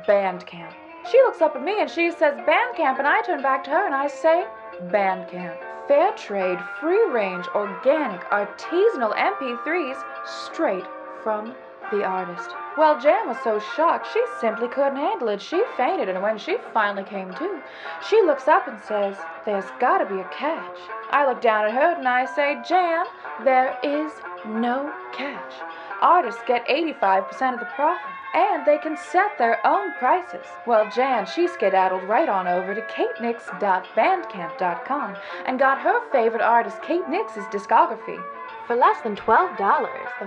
Bandcamp. She looks up at me and she says Bandcamp, and I turn back to her and I say Bandcamp. Fair trade, free range, organic, artisanal MP3s straight from the artist. Well, Jan was so shocked she simply couldn't handle it. She fainted, and when she finally came to, she looks up and says, there's gotta be a catch. I look down at her and I say, Jan, there is no catch. Artists get 85% of the profit, and they can set their own prices. Well, Jan, she skedaddled right on over to katenix.bandcamp.com and got her favorite artist Kate Nix's discography for less than $12.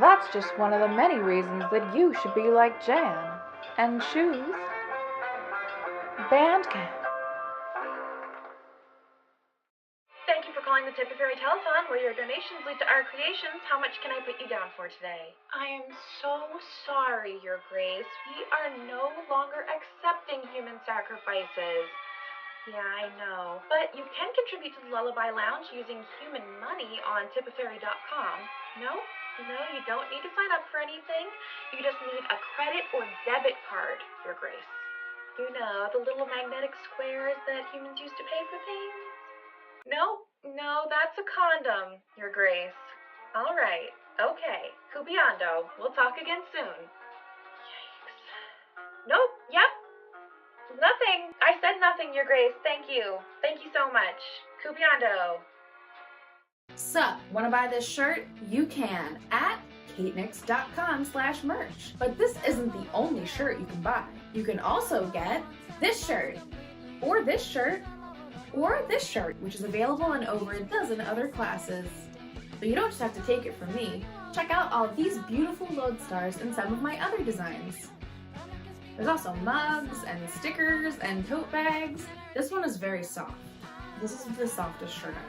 That's just one of the many reasons that you should be like Jan and choose Bandcamp. Thank you for calling the Tipperary Telethon, where your donations lead to our creations. How much can I put you down for today? I am so sorry, Your Grace. We are no longer accepting human sacrifices. Yeah, I know. But you can contribute to the Lullaby Lounge using human money on tipperary.com. No, you don't need to sign up for anything. You just need a credit or debit card, Your Grace. You know, the little magnetic squares that humans used to pay for things? No, that's a condom, Your Grace. All right, okay. Cubiando. We'll talk again soon. Yikes. Nope, yep. Nothing. I said nothing, Your Grace. Thank you. Thank you so much. Cupiando. Sup, wanna buy this shirt? You can at katenix.com/merch. But this isn't the only shirt you can buy. You can also get this shirt, or this shirt, or this shirt, which is available in over a dozen other classes. But you don't just have to take it from me. Check out all these beautiful lodestars and some of my other designs. There's also mugs and stickers and tote bags. This one is very soft. This is the softest shirt I own.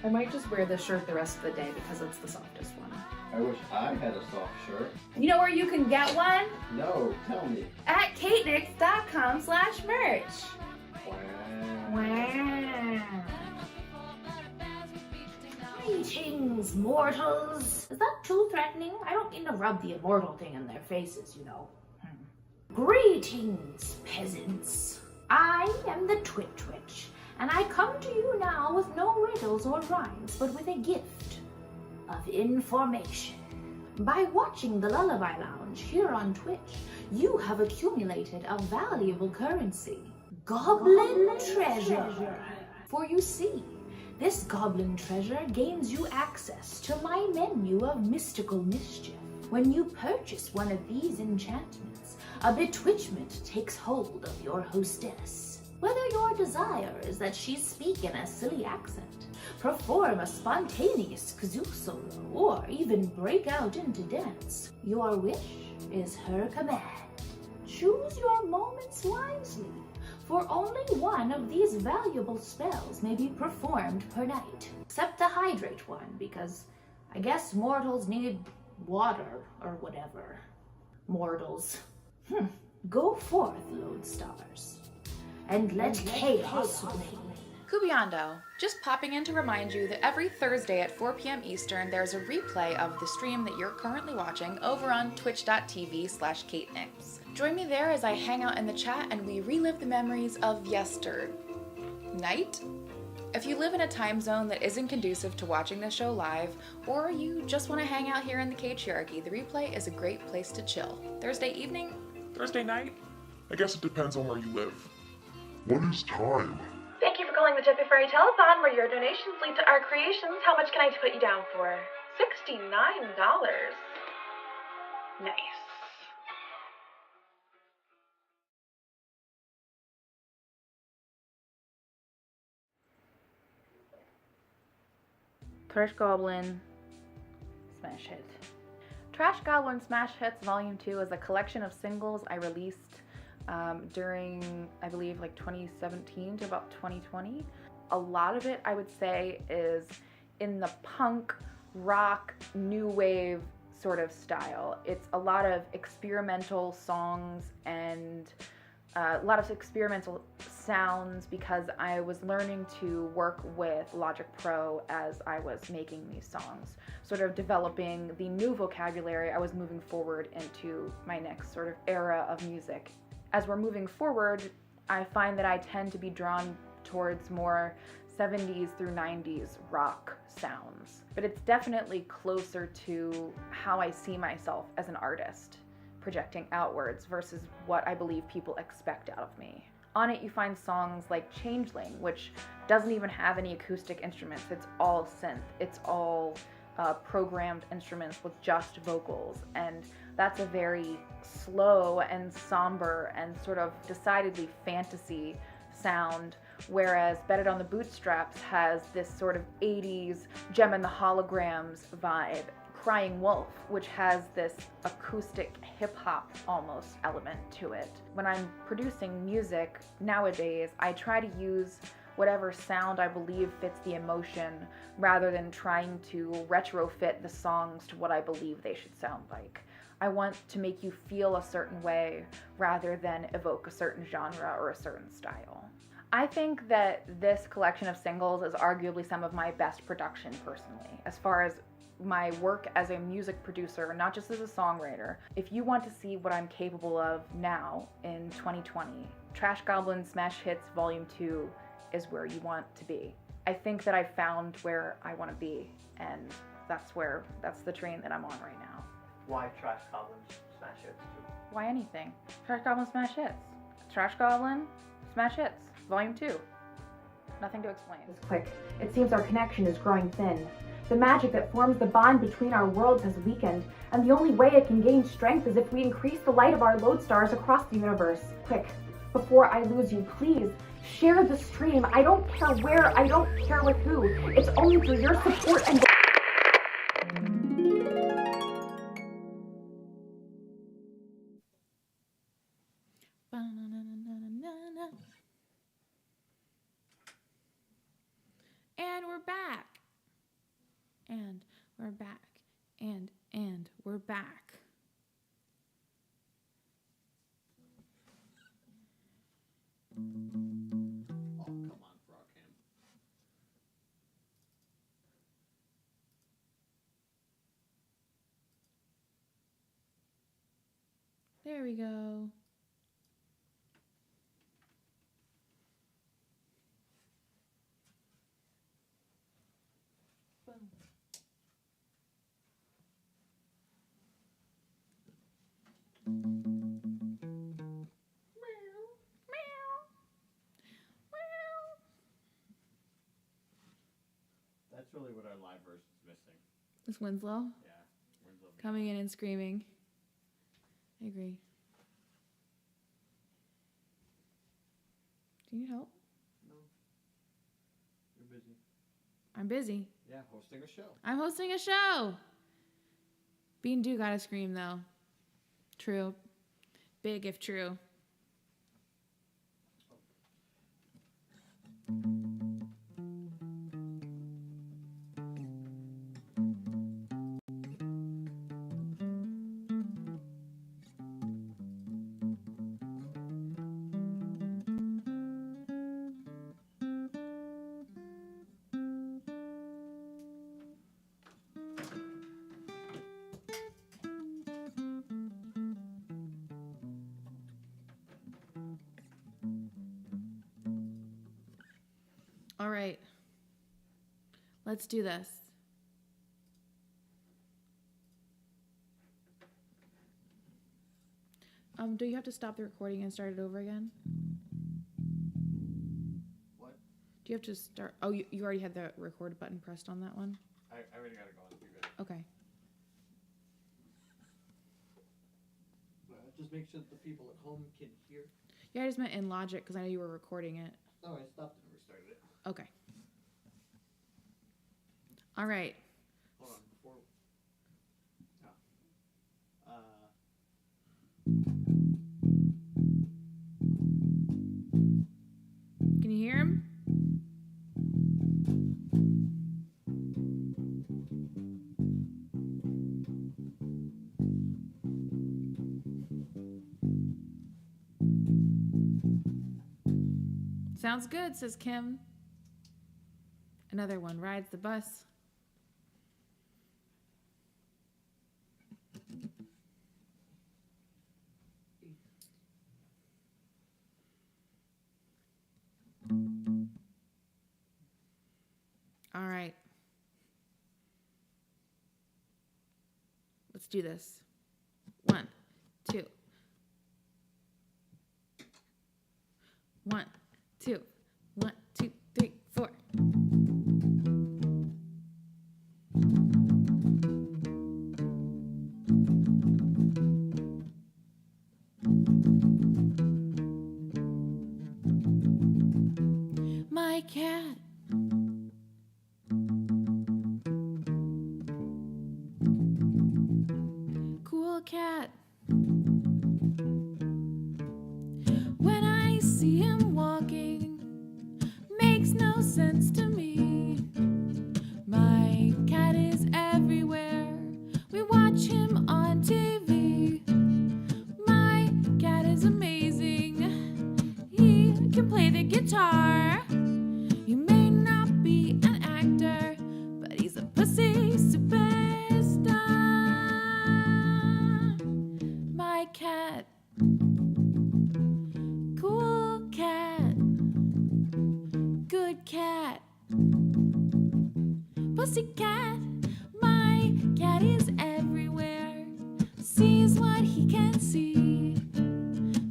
I might just wear this shirt the rest of the day because it's the softest one. I wish I had a soft shirt. You know where you can get one? No, tell me. At katenix.com/merch. Wow. Greetings, mortals. Is that too threatening? I don't mean to rub the immortal thing in their faces, you know. Greetings, peasants. I am the Twitch, and I come to you now with no riddles or rhymes, but with a gift of information. By watching the Lullaby Lounge here on Twitch, you have accumulated a valuable currency, goblin treasure. For you see, this goblin treasure gains you access to my menu of mystical mischief. When you purchase one of these enchantments, a bewitchment takes hold of your hostess. Whether your desire is that she speak in a silly accent, perform a spontaneous kazoo solo, or even break out into dance, your wish is her command. Choose your moments wisely, for only one of these valuable spells may be performed per night. Except the hydrate one, because I guess mortals need water or whatever. Mortals. Go forth, lodestars, and let chaos reign. Cupiando, just popping in to remind you that every Thursday at 4 p.m. Eastern, there's a replay of the stream that you're currently watching over on twitch.tv/katenix. Join me there as I hang out in the chat and we relive the memories of night? If you live in a time zone that isn't conducive to watching the show live, or you just want to hang out here in the Catriarchy, the replay is a great place to chill. Thursday evening? Thursday night? I guess it depends on where you live. What is time? Thank you for calling the Tipperary Telethon, where your donations lead to our creations. How much can I put you down for? $69. Nice. Trash Goblin Smash Hit. Trash Goblin Smash Hits Volume 2 is a collection of singles I released during, I believe, like 2017 to about 2020. A lot of it, I would say, is in the punk, rock, new wave sort of style. It's a lot of experimental songs and a lot of experimental sounds because I was learning to work with Logic Pro as I was making these songs, sort of developing the new vocabulary. I was moving forward into my next sort of era of music. As we're moving forward, I find that I tend to be drawn towards more 70s through 90s rock sounds, but it's definitely closer to how I see myself as an artist, projecting outwards versus what I believe people expect out of me. On it you find songs like Changeling, which doesn't even have any acoustic instruments. It's all synth. It's all programmed instruments with just vocals, and that's a very slow and somber and sort of decidedly fantasy sound, whereas Bedded on the Bootstraps has this sort of 80s Gem and the Holograms vibe. Crying Wolf, which has this acoustic hip-hop almost element to it. When I'm producing music nowadays, I try to use whatever sound I believe fits the emotion rather than trying to retrofit the songs to what I believe they should sound like. I want to make you feel a certain way rather than evoke a certain genre or a certain style. I think that this collection of singles is arguably some of my best production personally, as far as my work as a music producer, not just as a songwriter. If you want to see what I'm capable of now in 2020, Trash Goblin Smash Hits Volume 2 is where you want to be. I think that I found where I want to be, and that's the train that I'm on right now. Why Trash Goblin Smash Hits? Why anything? Trash Goblin Smash Hits. Trash Goblin Smash Hits Volume 2. Nothing to explain. Quick. It seems our connection is growing thin. The magic that forms the bond between our worlds has weakened, and the only way it can gain strength is if we increase the light of our lodestars across the universe. Quick, before I lose you, please, share the stream. I don't care where, I don't care with who. It's only through your support and... And we're back. And we're back. And we're back. Oh, come on, Frockham. There we go. That's really what our live version is missing. Is Winslow? Yeah, Winslow. Coming in and screaming. I agree. Do you need help? No. You're busy. I'm busy. Yeah, hosting a show. I'm hosting a show. Bean do gotta scream though. True. Big if true. All right. Let's do this. Do you have to stop the recording and start it over again? What? Do you have to start? Oh, you already had the record button pressed on that one? I already gotta go on through that. Okay. Just make sure that the people at home can hear. Yeah, I just meant in Logic because I know you were recording it. Oh, I stopped and restarted it. Okay. All right. Hold on, before... Oh. Can you hear him? Sounds good, says Kim. Another one rides the bus. All right. Let's do this. 1, 2. 1, 2. 1, 2, 3, 4. My cat. Cool cat. When I see him walking, makes no sense to me. My cat is everywhere. We watch him on TV. My cat is amazing. He can play the guitar. He may not be an actor, but he's a pussy superstar. My cat. Cool cat. Good cat. Pussycat. My cat is everywhere. Sees what he can see.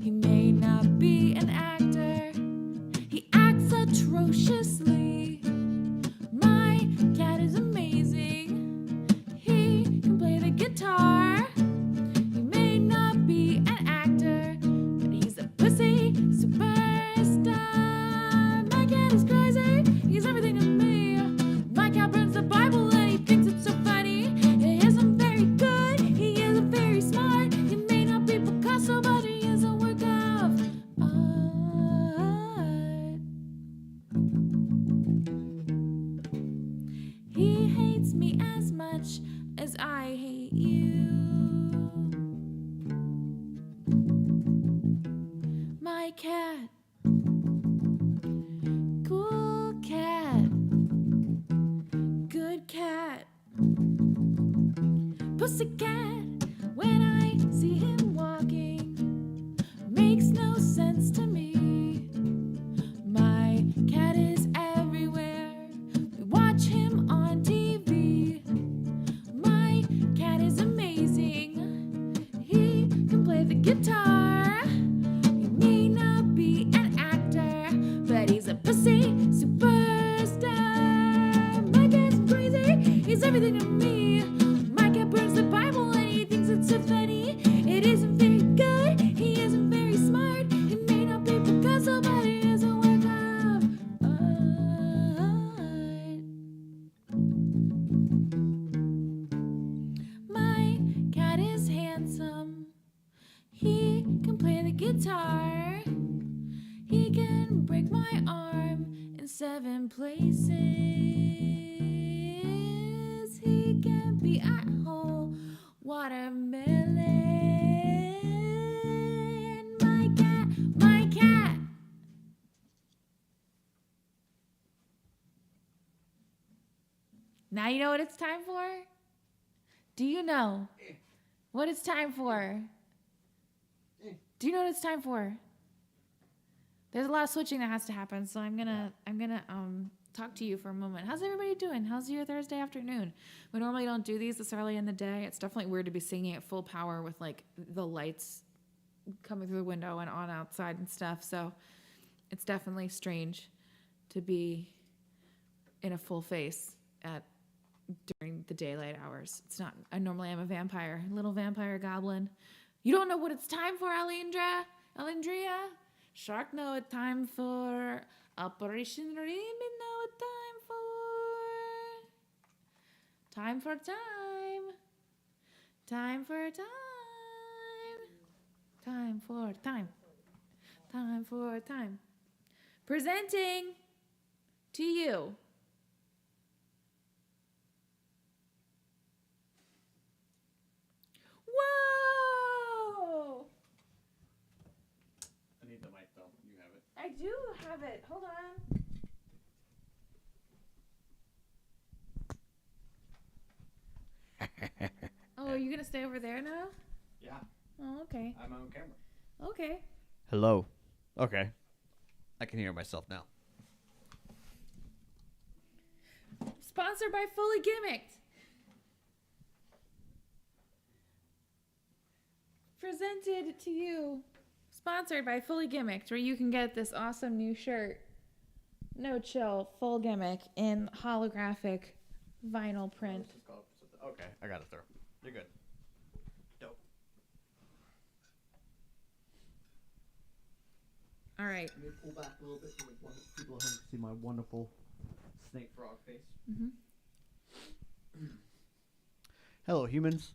He may not be an actor. He acts atrociously. superstar. My cat is crazy, he's everything to me. My cat burns the Bible and he thinks it's so funny. He isn't very good, he isn't very smart. He may not be Picasso, but he is a work of art. He hates me as much as I hate you. My cat, cool cat, good cat, pussycat. When I see him walking, makes no sense to me. My cat is everywhere. We watch him on TV. My cat is amazing. He can play the guitar. He may not be an actor, but he's a pussy superstar. My cat's crazy. He's everything to me. My cat burns the Bible and he thinks it's so funny. It isn't very good. He isn't very smart. He may not be Picasso, but he is a work of art. My cat is handsome. He can play the guitar. He can break my arm in 7 places. He can be a whole watermelon. My cat, my cat. Now you know what it's time for? Do you know what it's time for? Do you know what it's time for? There's a lot of switching that has to happen, so I'm gonna talk to you for a moment. How's everybody doing? How's your Thursday afternoon? We normally don't do these this early in the day. It's definitely weird to be singing at full power with like the lights coming through the window and on outside and stuff. So it's definitely strange to be in a full face during the daylight hours. It's not. I normally am a vampire, little vampire goblin. You don't know what it's time for, Alindria? Shark know it's time for. Operation Reem know what time for. Time for time. Time for time. Time for time. Time for time. Presenting to you. Whoa! I need the mic though. You have it. I do have it. Hold on. Oh, are you gonna stay over there now? Yeah. Oh, okay. I'm on camera. Okay. Hello. Okay. I can hear myself now. Sponsored by Fully Gimmicked. Presented to you. Sponsored by Fully Gimmicked, where you can get this awesome new shirt. No chill, full gimmick in holographic vinyl print. Okay, I got it through. You're good. Dope. All right. Let me pull back a little bit so people can see my wonderful snake frog face. Mm-hmm. Hello, humans.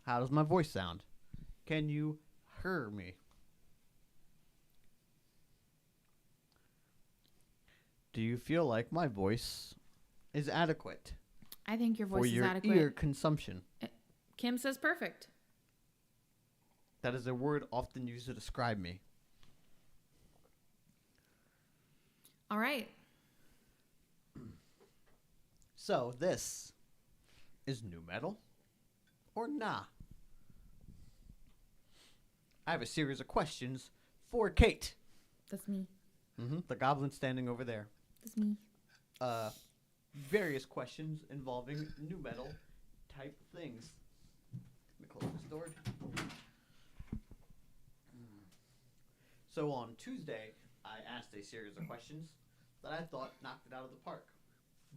How does my voice sound? Can you hear me? Do you feel like my voice is adequate? I think your voice for is your adequate. ear consumption? Kim says perfect. That is a word often used to describe me. All right. So this is new metal or nah? I have a series of questions for Kate. That's me. The goblin standing over there. That's me. Various questions involving new metal type things. Let me close this door. So on Tuesday, I asked a series of questions that I thought knocked it out of the park.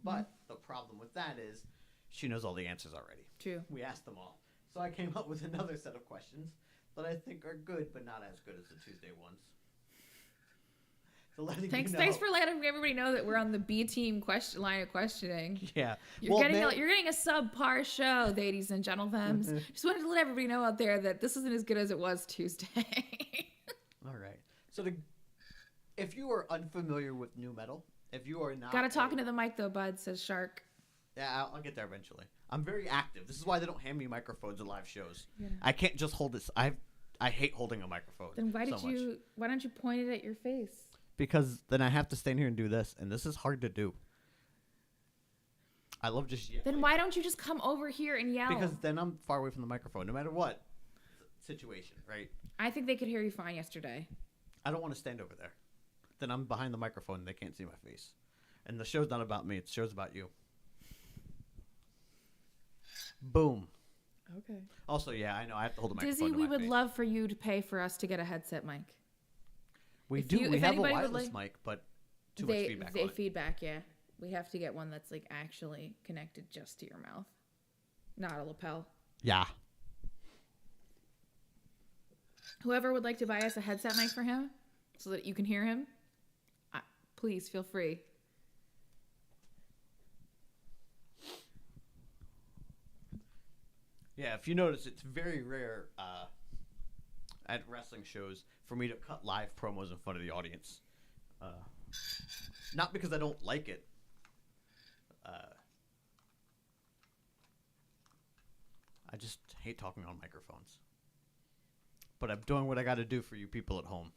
But the problem with that is she knows all the answers already. True. We asked them all. So I came up with another set of questions that I think are good, but not as good as the Tuesday ones. Thanks for letting everybody know that we're on the B team line of questioning. Yeah. You're getting a subpar show, ladies and gentlemen. Just wanted to let everybody know out there that this isn't as good as it was Tuesday. All right. So if you are unfamiliar with nu metal, if you are not... Gotta talk into the mic though, bud, says Shark. Yeah, I'll get there eventually. I'm very active. This is why they don't hand me microphones at live shows. Yeah. I can't just hold this. I hate holding a microphone. Then why don't you point it at your face? Because then I have to stand here and do this, and this is hard to do. I love just yelling. Then why don't you just come over here and yell? Because then I'm far away from the microphone, no matter what situation, right? I think they could hear you fine yesterday. I don't want to stand over there. Then I'm behind the microphone and they can't see my face. And the show's not about me, it's the show's about you. Boom. Okay. Also, yeah, I know I have to hold the microphone Dizzy, to we my would face. love for you to pay for us to get a headset mic. We have a wireless mic, but too much feedback. They feedback, yeah. We have to get one that's like actually connected just to your mouth, not a lapel. Yeah. Whoever would like to buy us a headset mic for him, so that you can hear him, please feel free. Yeah, if you notice, it's very rare at wrestling shows for me to cut live promos in front of the audience. Not because I don't like it. I just hate talking on microphones. But I'm doing what I got to do for you people at home.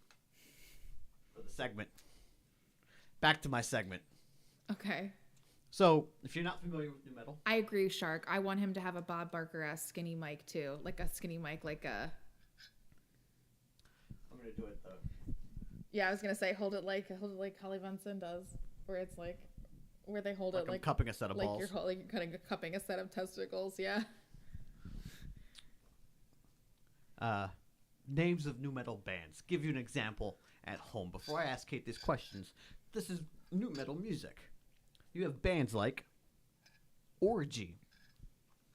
For the segment. Back to my segment. Okay. So, if you're not familiar with nu metal... I agree, Shark. I want him to have a Bob Barker-esque skinny mic, too. Like a skinny mic, like a... I'm going to do it, though. Yeah, I was going to say, hold it like Holly Bunsen does. Where it's like... Where they hold it like... I'm cupping a set of balls. You're cupping a set of testicles, yeah. Names of nu metal bands. Give you an example at home. Before I ask Kate these questions, this is nu metal music. You have bands like Orgy.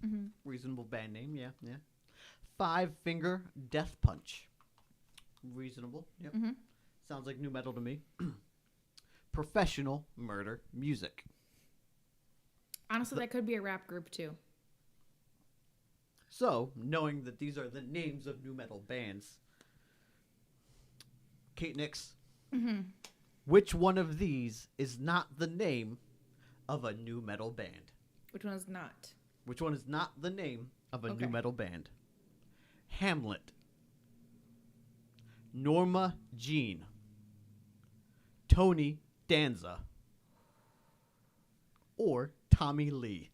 Mm-hmm. Reasonable band name, yeah. Five Finger Death Punch. Reasonable, yep. Mm-hmm. Sounds like nu metal to me. Professional Murder Music. Honestly, that could be a rap group, too. So, knowing that these are the names of nu metal bands, Kate Nix, which one of these is not the name of a nu metal band? Which one is not? Which one is not the name of a nu metal band? Hamlet, Norma Jean, Tony Danza, or Tommy Lee?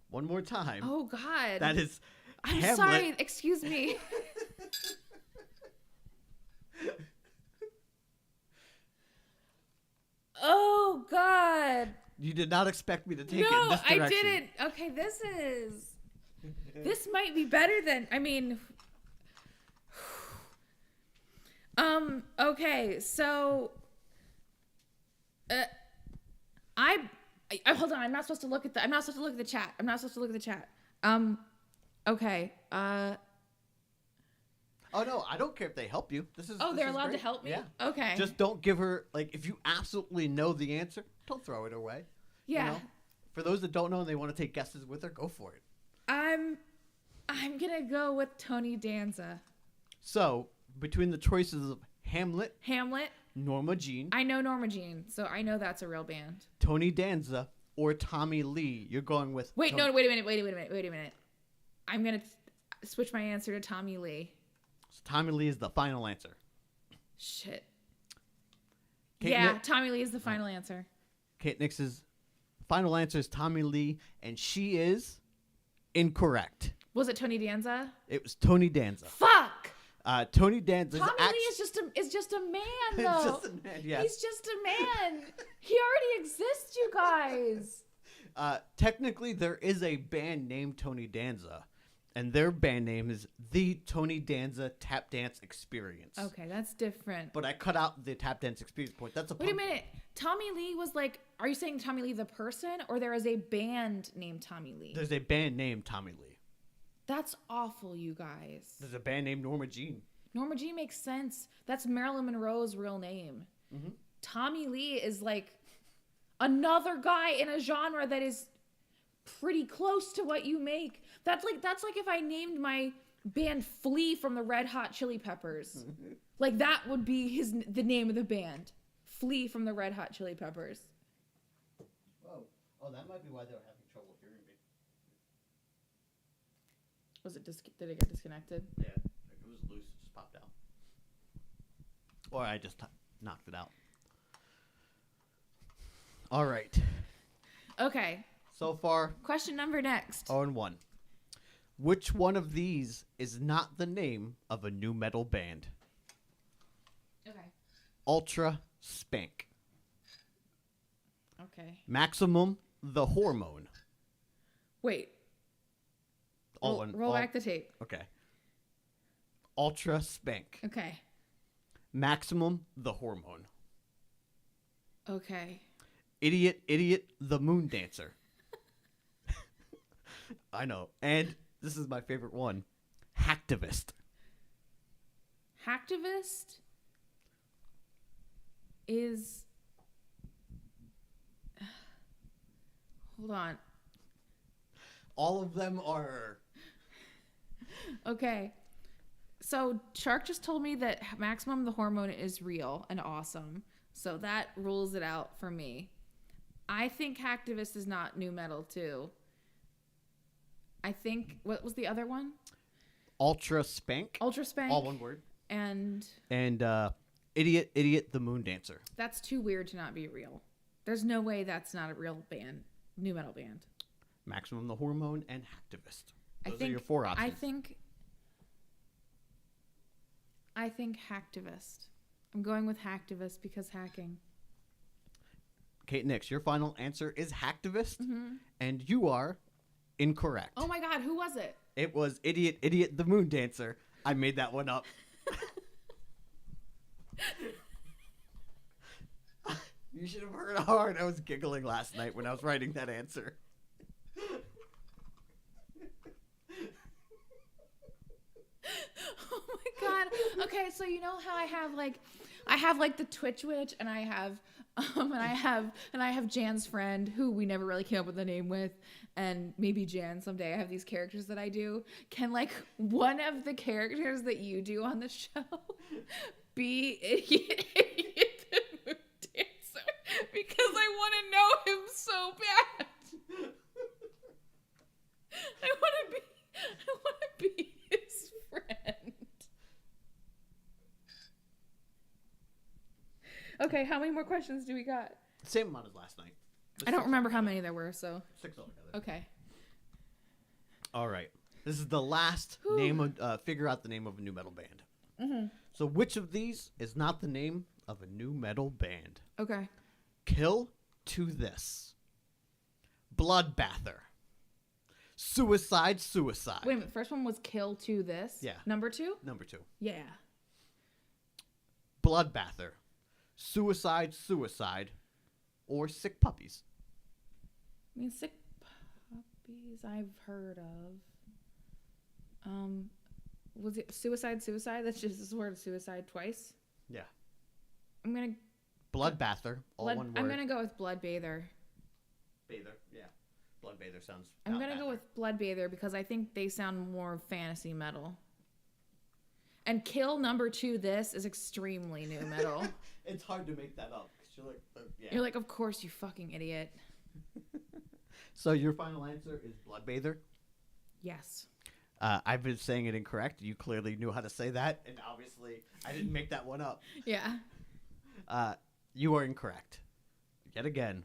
One more time. Oh, God. That is I'm Hamlet. sorry. Excuse me. Oh, God. You did not expect me to take it in No, this direction. I didn't. Okay, this might be better than, I mean, okay, so, hold on, I'm not supposed to look at the chat. Okay, Oh, no, I don't care if they help you. they're allowed to help me? Yeah. Okay. Just don't give her, if you absolutely know the answer, don't throw it away. Yeah. You know? For those that don't know and they want to take guesses with her, go for it. I'm gonna go with Tony Danza. So, between the choices of Hamlet, Norma Jean. I know Norma Jean, so I know that's a real band. Tony Danza, or Tommy Lee. You're going with... Wait a minute. I'm gonna switch my answer to Tommy Lee. So Tommy Lee is the final answer. Shit. Kate Tommy Lee is the final answer. Kate Nix's final answer is Tommy Lee, and she is incorrect. Was it Tony Danza? It was Tony Danza. Fuck! Tony Danza Tommy Lee is just a man, though. Just a man, yeah. He's just a man. He already exists, you guys. Technically, there is a band named Tony Danza, and their band name is The Tony Danza Tap Dance Experience. Okay, that's different. But I cut out the tap dance experience point. That's a Wait a minute. Tommy Lee was like, are you saying Tommy Lee the person, or there is a band named Tommy Lee? There's a band named Tommy Lee. That's awful, you guys. There's a band named Norma Jean. Norma Jean makes sense. That's Marilyn Monroe's real name. Mm-hmm. Tommy Lee is like another guy in a genre that is pretty close to what you make. That's like if I named my band Flea from the Red Hot Chili Peppers. Like that would be the name of the band. Flea from the Red Hot Chili Peppers. Whoa. Oh, that might be why they were having trouble hearing me. Was it did it get disconnected? Yeah, it was loose. It just popped out. Or I just knocked it out. All right. Okay. So far, question number next. 0-1. Which one of these is not the name of a new metal band? Okay. Ultra Spank. Okay. Maximum the Hormone. Wait. Roll back the tape. Okay. Ultra Spank. Okay. Maximum the Hormone. Okay. Idiot the Moon Dancer. I know. And this is my favorite one. Hacktivist. Hacktivist is... Hold on. All of them are... Okay. So Shark just told me that Maximum the Hormone is real and awesome. So that rules it out for me. I think Hacktivist is not new metal too. I think, what was the other one? Ultra Spank. Ultra Spank. All one word. And Idiot the Moon Dancer. That's too weird to not be real. There's no way that's not a real band, new metal band. Maximum the Hormone and Hacktivist. Those are your 4 options. I think Hacktivist. I'm going with Hacktivist because hacking. Kate Nix, your final answer is Hacktivist, Mm-hmm. and you are incorrect. Oh my God, who was it? It was Idiot the Moon Dancer. I made that one up. You should have heard how hard I was giggling last night when I was writing that answer. Oh my God. Okay, so you know how I have like the Twitch witch, and I have Jan's friend, who we never really came up with a name with, and maybe Jan someday. I have these characters that I do. Can like one of the characters that you do on the show be Idiot the Moon Dancer? Because I want to know him so bad. I want to be his friend. Okay, how many more questions do we got? Same amount as last night. I don't remember how many there were, so. 6 altogether. Okay. All right. This is the last figure out the name of a new metal band. Mm-hmm. So which of these is not the name of a new metal band? Okay. Kill to This. Bloodbather. Suicide. Wait a minute, the first one was Kill to This? Yeah. Number 2? Number 2. Yeah. Bloodbather. Suicide, or Sick Puppies. I mean, Sick Puppies I've heard of. Was it Suicide? That's just this word, suicide, twice? Yeah. I'm gonna... Bloodbather, all one word. I'm gonna go with Bloodbather. Bather, yeah. Bloodbather sounds... I'm gonna go with Bloodbather because I think they sound more fantasy metal. And Kill number 2, This is extremely new metal. It's hard to make that up. Cause you're like, yeah. You're like, of course, you fucking idiot. So your final answer is Bloodbather? Yes. I've been saying it incorrect. You clearly knew how to say that, and obviously I didn't make that one up. Yeah. You are incorrect. Yet again.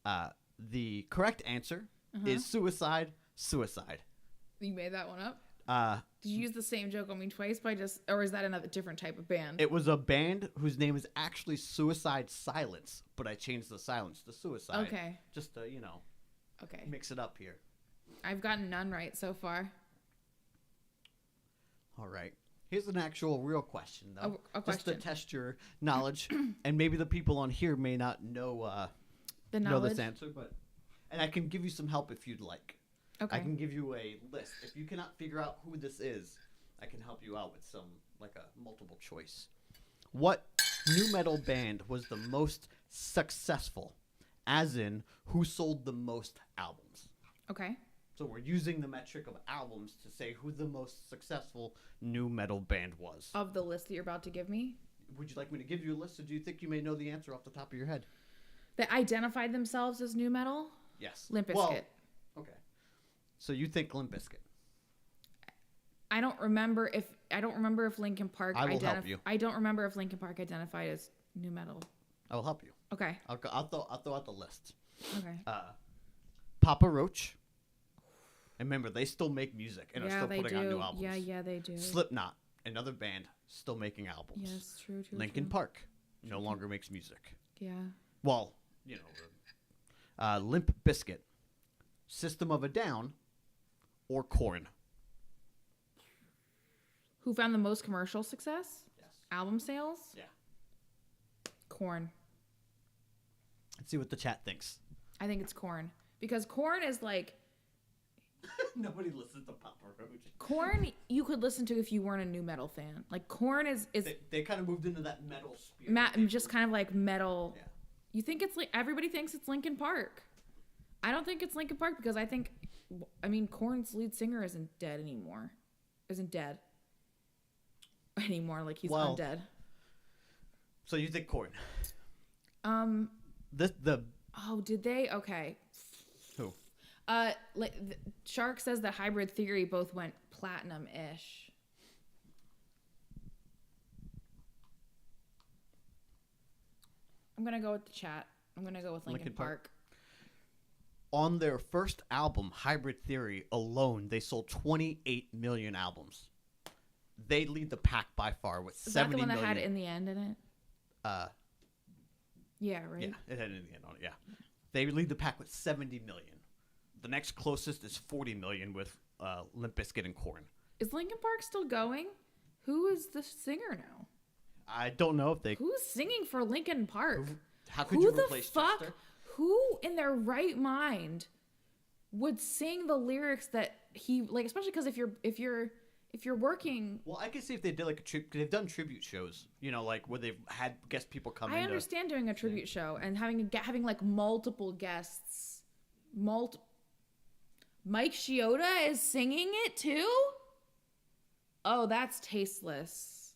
The correct answer is Suicide. You made that one up? Did you use the same joke on me twice or is that another different type of band? It was a band whose name is actually Suicide Silence, but I changed the silence to Suicide. Okay. Just to, okay, mix it up here. I've gotten none right so far. All right. Here's an actual real question, though. A question. Just to test your knowledge, and maybe the people on here may not know this answer, and I can give you some help if you'd like. Okay. I can give you a list. If you cannot figure out who this is, I can help you out with some, like a multiple choice. What nu metal band was the most successful? As in, who sold the most albums? Okay. So we're using the metric of albums to say who the most successful nu metal band was. Of the list that you're about to give me? Would you like me to give you a list, or do you think you may know the answer off the top of your head? That identified themselves as nu metal? Yes. Limp Bizkit. Well, okay. So you think Limp Bizkit? I don't remember if Linkin Park. I will help you. I don't remember if Linkin Park identified as nu metal. I will help you. Okay. I'll throw out the list. Okay. Papa Roach. And remember, they still make music and are still putting out new albums. Yeah, they do. Slipknot, another band, still making albums. Yes, true. Linkin Park no longer makes music. Yeah. Well, Limp Bizkit, System of a Down, or Korn. Who found the most commercial success? Yes. Album sales? Yeah. Korn. Let's see what the chat thinks. I think it's Korn. Because Korn is like... Nobody listens to Papa Roach. Korn, you could listen to if you weren't a nu metal fan. Like, Korn is they kind of moved into that metal spirit. Just kind of like metal. Yeah. You think it's like... Everybody thinks it's Linkin Park. I don't think it's Linkin Park because I think... Korn's lead singer isn't dead anymore. Like, he's undead. So you think Korn? Oh, did they? Okay. Who? Shark says that Hybrid Theory both went platinum-ish. I'm gonna go with the chat. I'm gonna go with Linkin Park. On their first album, Hybrid Theory alone, they sold 28 million albums. They lead the pack by far with 70 million. Is that the one that had "In the End" in it? Yeah, right? Yeah, it had "In the End" on it, yeah. They lead the pack with 70 million. The next closest is 40 million with Limp Bizkit and Korn. Is Linkin Park still going? Who is the singer now? I don't know if they... Who's singing for Linkin Park? How could you replace Chester? Who in their right mind would sing the lyrics that he... Like, especially because if you're working... Well, I could see if they did like they've done tribute shows, like where they've had guest people come in. I understand doing a tribute show and having like multiple guests. Mike Chioda is singing it too? Oh, that's tasteless.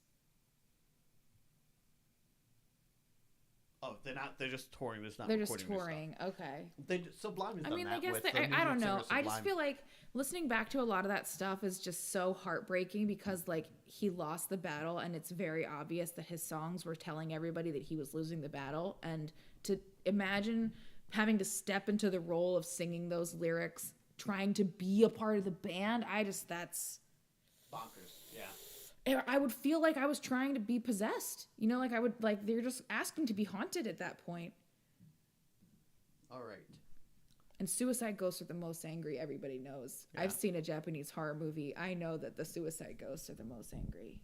Oh, they're just touring. They're just touring. Okay. Sublime has done I that guess with I don't know. I just Sublime. feel like listening back to a lot of that stuff is just so heartbreaking because like he lost the battle and it's very obvious that his songs were telling everybody that he was losing the battle, and to imagine having to step into the role of singing those lyrics, trying to be a part of the band, that's bonkers. Yeah. I would feel like I was trying to be possessed. They're just asking to be haunted at that point. All right. And suicide ghosts are the most angry, everybody knows. Yeah. I've seen a Japanese horror movie. I know that the suicide ghosts are the most angry.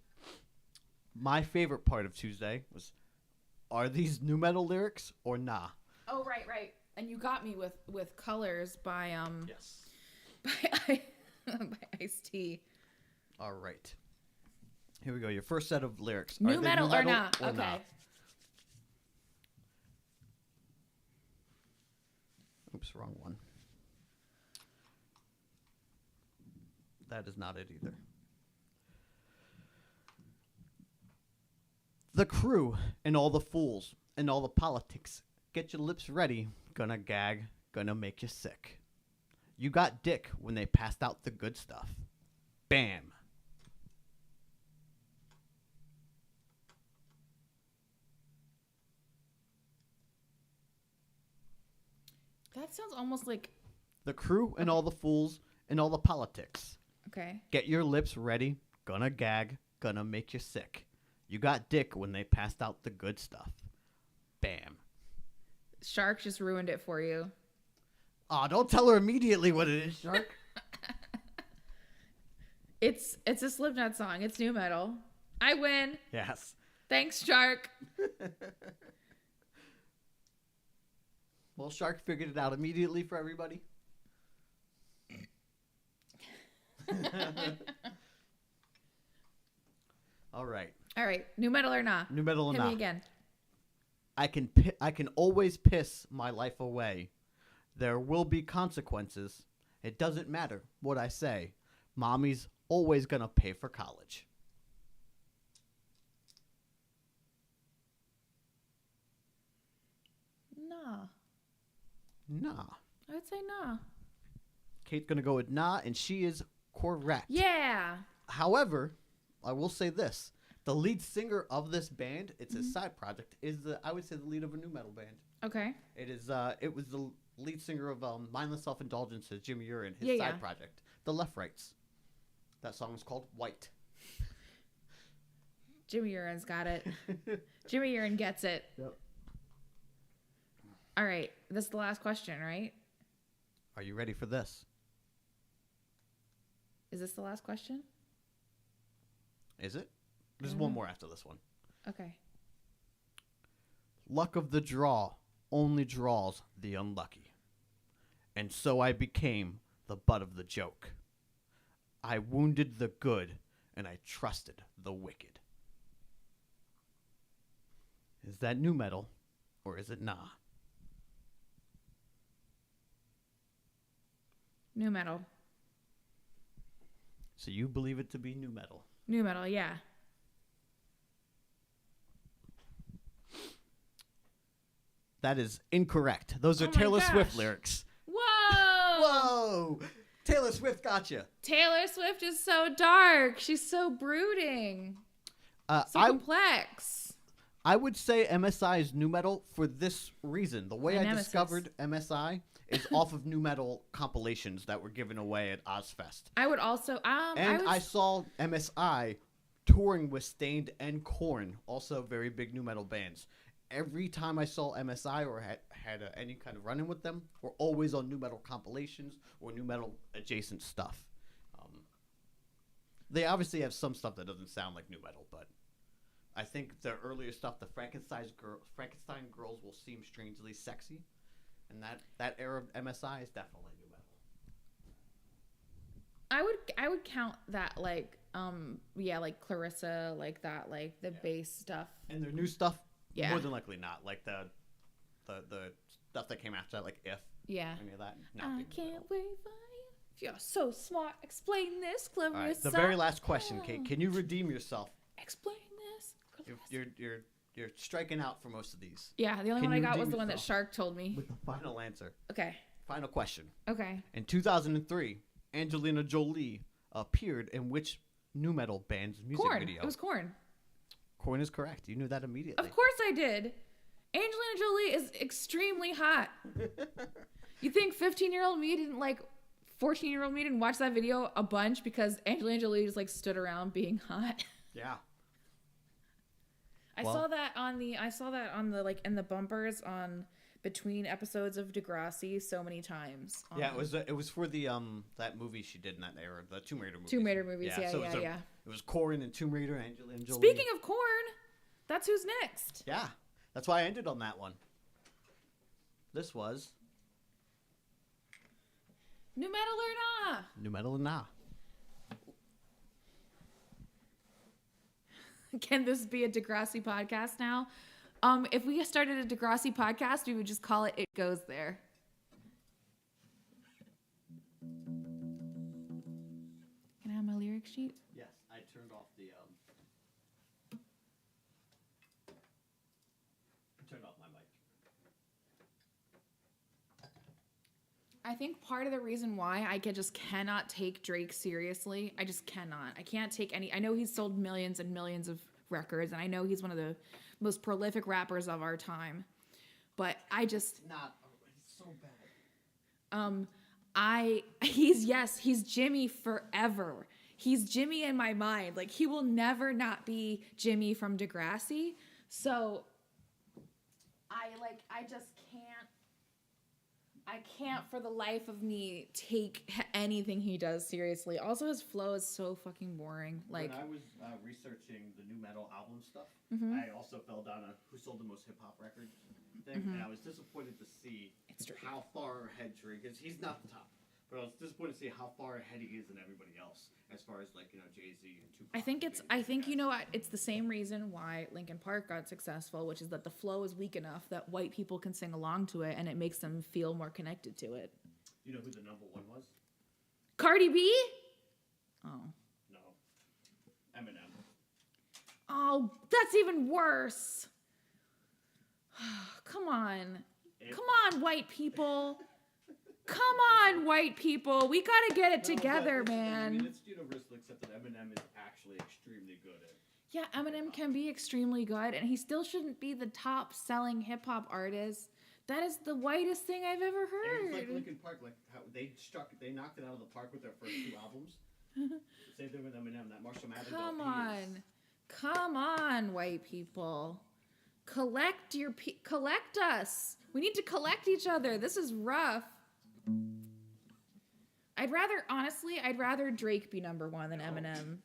My favorite part of Tuesday was, are these nu metal lyrics or nah? Oh, right. And you got me with Colors by yes. by Ice-T. All right. Here we go. Your first set of lyrics. Nu metal or not? Okay. Nah? Oops, wrong one. That is not it either. The crew and all the fools and all the politics. Get your lips ready. Gonna gag. Gonna make you sick. You got dick when they passed out the good stuff. Bam. That sounds almost like... The crew and all the fools and all the politics. Okay. Get your lips ready. Gonna gag. Gonna make you sick. You got dick when they passed out the good stuff. Bam. Shark just ruined it for you. Aw, don't tell her immediately what it is, Shark. It's a Slipknot song. It's nu metal. I win. Yes. Thanks, Shark. Well, Shark figured it out immediately for everybody. All right. All right. New metal or nah? New metal or Hit nah? me again. I can always piss my life away. There will be consequences. It doesn't matter what I say. Mommy's always gonna pay for college. Nah. Nah. I would say nah. Kate's gonna go with nah, and she is correct. Yeah. However, I will say this. The lead singer of this band, it's a side project, is I would say the lead of a new metal band. Okay. It was the lead singer of Mindless Self-Indulgence's Jimmy Urine, his side project, The Left Rights. That song is called White. Jimmy Urine's got it. Jimmy Urine gets it. Yep. All right. This is the last question, right? Are you ready for this? Is this the last question? Is it? There's one more after this one. Okay. Luck of the draw only draws the unlucky. And so I became the butt of the joke. I wounded the good, and I trusted the wicked. Is that new metal, or is it nah? New metal. So you believe it to be new metal? New metal, yeah. That is incorrect. Those are Taylor Swift lyrics. Whoa! Whoa! Taylor Swift got you. Taylor Swift is so dark. She's so brooding. So complex. I would say MSI is new metal for this reason. The way I discovered MSI is off of new metal compilations that were given away at Ozfest. I would also... I saw MSI touring with Stained and Korn, also very big new metal bands. Every time I saw MSI or had any kind of run-in with them, were always on new metal compilations or new metal adjacent stuff. They obviously have some stuff that doesn't sound like new metal, but I think their earlier stuff, the Frankenstein girls will seem strangely sexy, and that era of MSI is definitely new metal. I would count that like Clarissa, like that, like the bass stuff. And their new stuff, yeah, more than likely not. Like the stuff that came after that, like If. Yeah. Any of that. I can't wait for you. If you're so smart, explain this, Clarissa. All right, the very last question, Kate. Can you redeem yourself? Explain this, Clarissa. You're striking out for most of these. Yeah, the only one I got was the one that Shark told me. With the final answer. Okay. Final question. Okay. In 2003, Angelina Jolie appeared in which new metal band's music video? It was Korn. Korn is correct. You knew that immediately. Of course I did. Angelina Jolie is extremely hot. You think 15-year-old me didn't like 14-year-old me didn't watch that video a bunch because Angelina Jolie just like stood around being hot? Yeah. I saw that on the like in the bumpers on between episodes of Degrassi so many times. Yeah, it was for the that movie she did in that era, the Tomb Raider movies. Tomb Raider movies, yeah. It was Korn and Tomb Raider, Angelina Jolie. Speaking of Korn, that's who's next. Yeah, that's why I ended on that one. This was New Metal or Nah? New Metal or Nah? Can this be a Degrassi podcast now? If we started a Degrassi podcast, we would just call it It Goes There. Can I have my lyric sheet? Yes, I turned off the my mic. I think part of the reason why I just cannot take Drake seriously, I just cannot. I can't take any. I know he's sold millions and millions of records, and I know he's one of the most prolific rappers of our time, but I just he's so bad. He's Jimmy forever. He's Jimmy in my mind. Like, he will never not be Jimmy from Degrassi. So I can't for the life of me take anything he does seriously. Also, his flow is so fucking boring. Like, when I was researching the new metal album stuff, I also fell down a who sold the most hip hop records thing, and I was disappointed to see how far ahead Drake is. He's not the top, But I was disappointed to see how far ahead he is than everybody else, as far as like, you know, Jay-Z and Tupac. I think you know what? It's the same reason why Linkin Park got successful, which is that the flow is weak enough that white people can sing along to it, and it makes them feel more connected to it. You know who the number one was? Cardi B? Oh. No. Eminem. Oh, that's even worse. Come on. Come on, white people. Come on, white people. We gotta get it together, man. I mean, it's universally accepted Eminem is actually extremely good at. Yeah, Eminem can be extremely good, and he still shouldn't be the top-selling hip-hop artist. That is the whitest thing I've ever heard. It's like Linkin Park, like how they knocked it out of the park with their first 2 albums. Same thing with Eminem, that Marshall Mathers. Come on, white people. Collect us. We need to collect each other. This is rough. I'd rather Drake be number one than Eminem.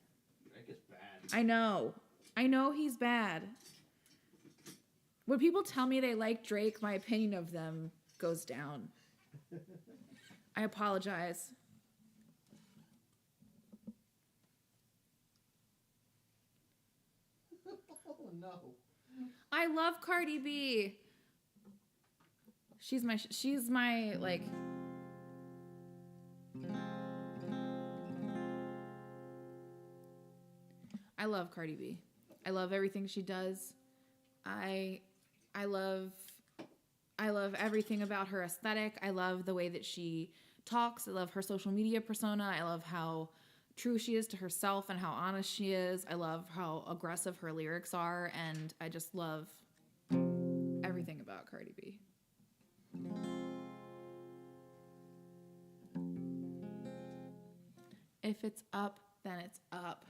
Drake is bad. I know he's bad. When people tell me they like Drake, my opinion of them goes down. I apologize. Oh no. I love Cardi B. She's my like. I love Cardi B. I love everything she does. I love everything about her aesthetic. I love the way that she talks. I love her social media persona. I love how true she is to herself and how honest she is. I love how aggressive her lyrics are, and I just love everything about Cardi B. If it's up, then it's up.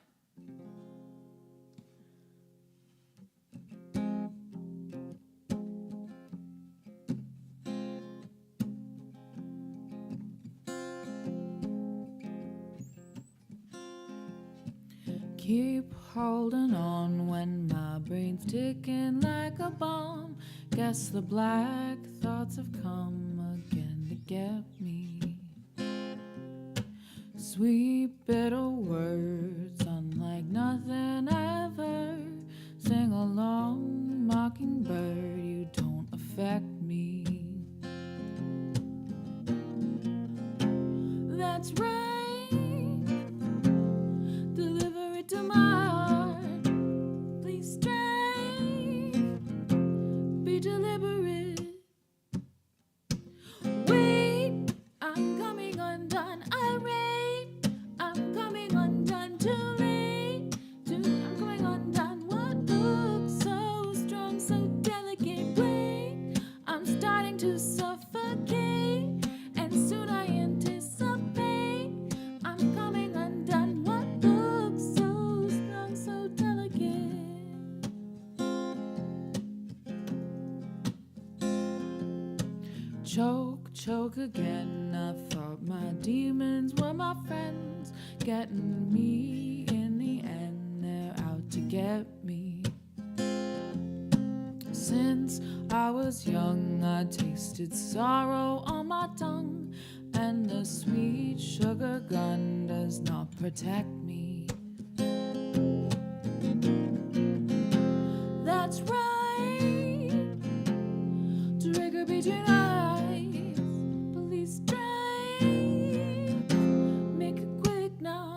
Keep holding on when my brain's ticking like a bomb. Guess the black thoughts have come again to get me. Sweet bitter words unlike nothing ever. Sing along, mockingbird, you don't affect me. That's right. Deliver it to my heart. Please strive. Be deliberate. Wait, I'm coming undone. Irate. I'm coming undone. Too late. I'm coming undone. What looks so strong, so delicate? Wait, I'm starting to suffocate. And soon I anticipate. I'm coming undone. What looks so strong, so delicate? Choke again. I thought my demons were my friends, getting me in the end. They're out to get me. Since I was young, I tasted sorrow on my tongue, and the sweet sugar gun does not protect me. That's right. Trigger between eyes. Please strive. Make it quick now.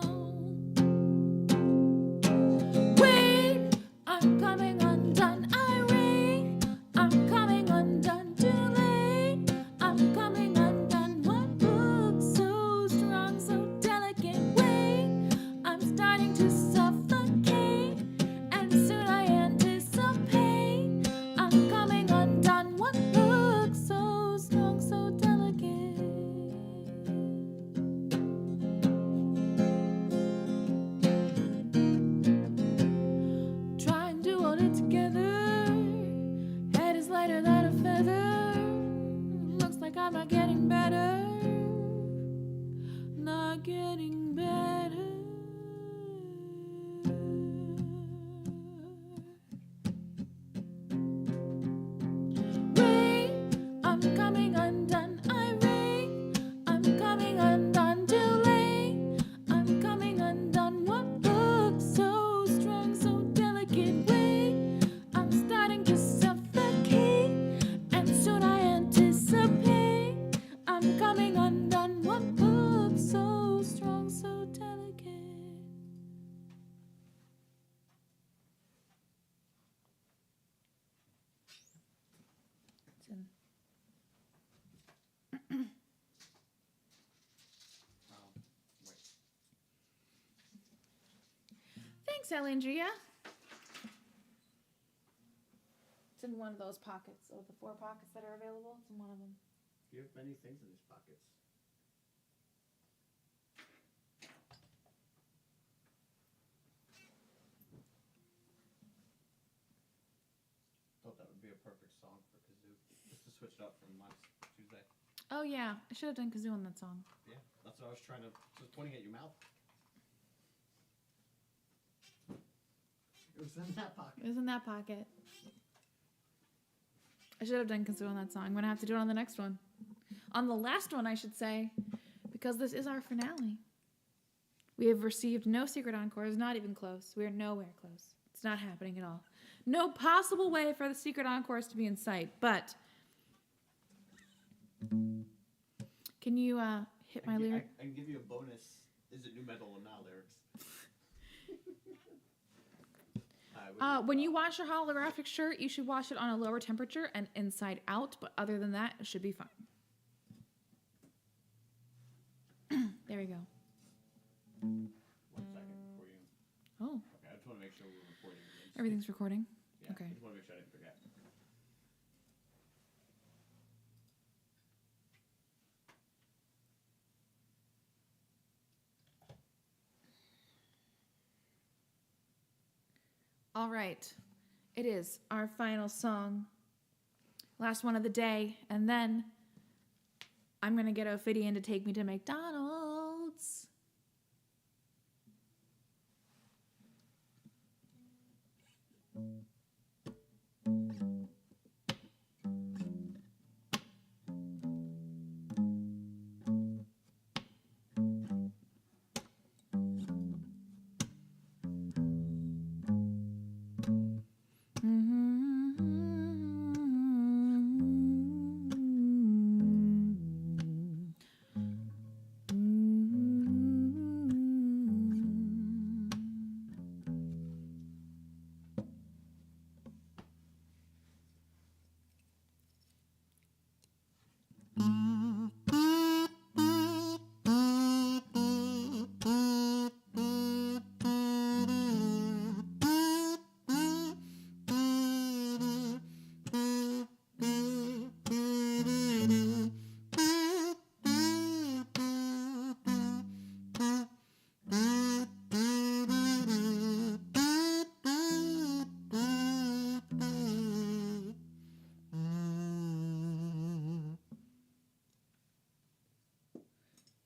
Wait, I'm coming undone. Irate. I'm coming undone. Too late. I'm coming undone. What looks so strong, so delicate? Wait, I'm starting to suffocate, and soon I anticipate. I'm coming undone. What looks so strong, so delicate? Try and do all it together. Head is lighter than a feather. Looks like I'm not getting better. Not getting better. Wait, I'm coming undone. Irate. I'm coming undone. Salindria. It's in one of those pockets. Of the 4 pockets that are available, it's in one of them. You have many things in these pockets. Thought that would be a perfect song for kazoo. Just to switch it up from last Tuesday. Oh yeah, I should have done kazoo on that song. Yeah, that's what I was trying to, just pointing at your mouth. It was in that pocket. It was in that pocket. I should have done kazoo on that song. I'm gonna have to do it on the next one. On the last one, I should say, because this is our finale. We have received no secret encores, not even close. We are nowhere close. It's not happening at all. No possible way for the secret encores to be in sight, but can you hit my lyric? I can give you a bonus. Is it new metal or now lyrics? When you wash your holographic shirt, you should wash it on a lower temperature and inside out, but other than that, it should be fine. There we go. 1 second before you... Oh. Okay, I just want to make sure we're recording. Everything's recording? Yeah, okay. I just want to make sure I didn't forget. All right. It is our final song. Last one of the day. And then I'm going to get Ophidian to take me to McDonald's.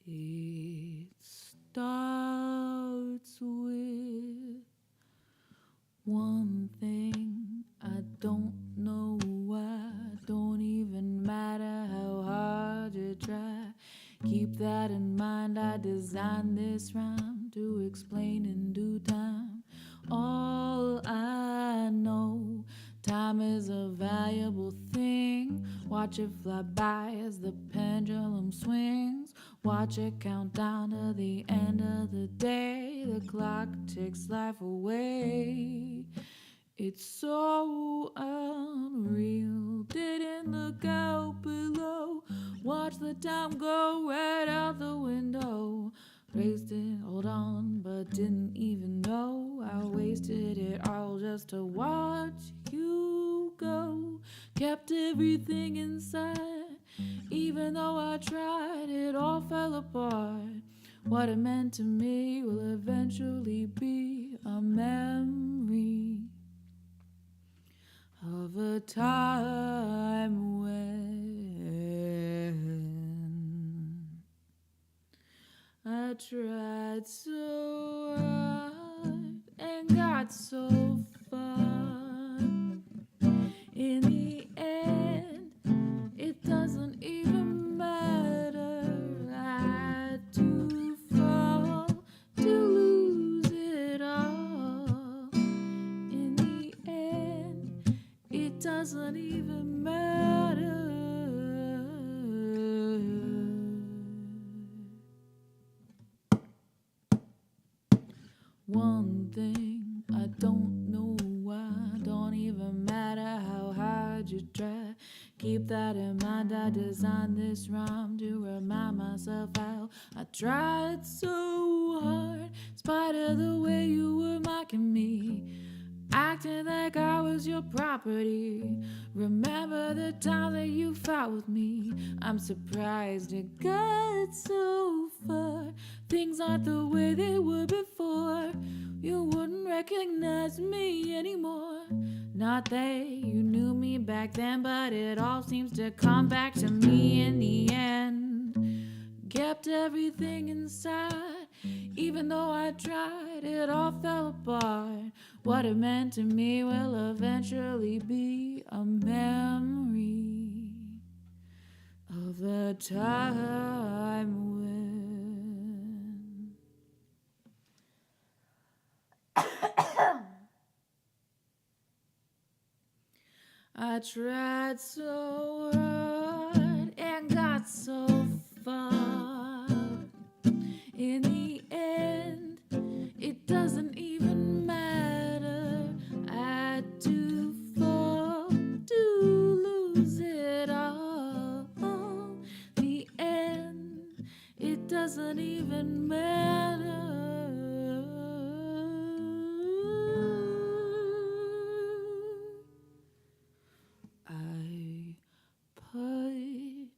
It starts with one thing. I don't know why. Don't even matter how hard you try. Keep that in mind. I designed this rhyme to explain in due time. All I know, time is a valuable thing. Watch it fly by as the pendulum swings. Watch it count down to the end of the day. The clock takes life away. It's so unreal. Didn't look out below. Watch the time go right out the window. Raced it, hold on, but didn't even know I wasted it all just to watch you go. Kept everything inside, even though I tried, it all fell apart. What it meant to me will eventually be a memory of a time when I tried so hard and got so far. In the end, it doesn't even matter. I had to fall to lose it all. In the end, it doesn't even matter. One thing, I don't know why. Don't even matter how hard you try. Keep that in mind. I designed this rhyme to remind myself how I tried so so hard, in spite of the way you were mocking me, acting like I was your property. Remember the time that you fought with me? I'm surprised it got so far. Things aren't the way they were before. You wouldn't recognize me anymore. Not that you knew me back then, but it all seems to come back to me in the end. Kept everything inside, even though I tried, it all fell apart. What it meant to me will eventually be a memory of the time when I tried so hard and got so far. In the end, it doesn't even matter. I had to fall to lose it all. The end, it doesn't even matter. I put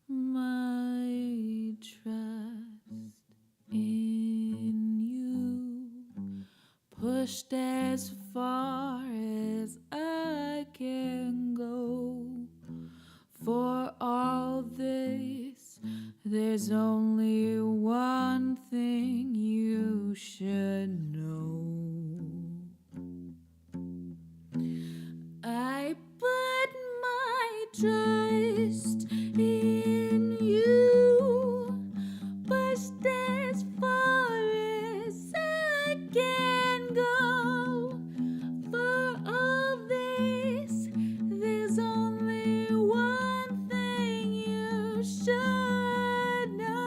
my trust in you, pushed as far as I can go. For all this, there's only one thing you should know. I put my trust in you, pushed as far as I can go. For all this, there's only one thing you should know.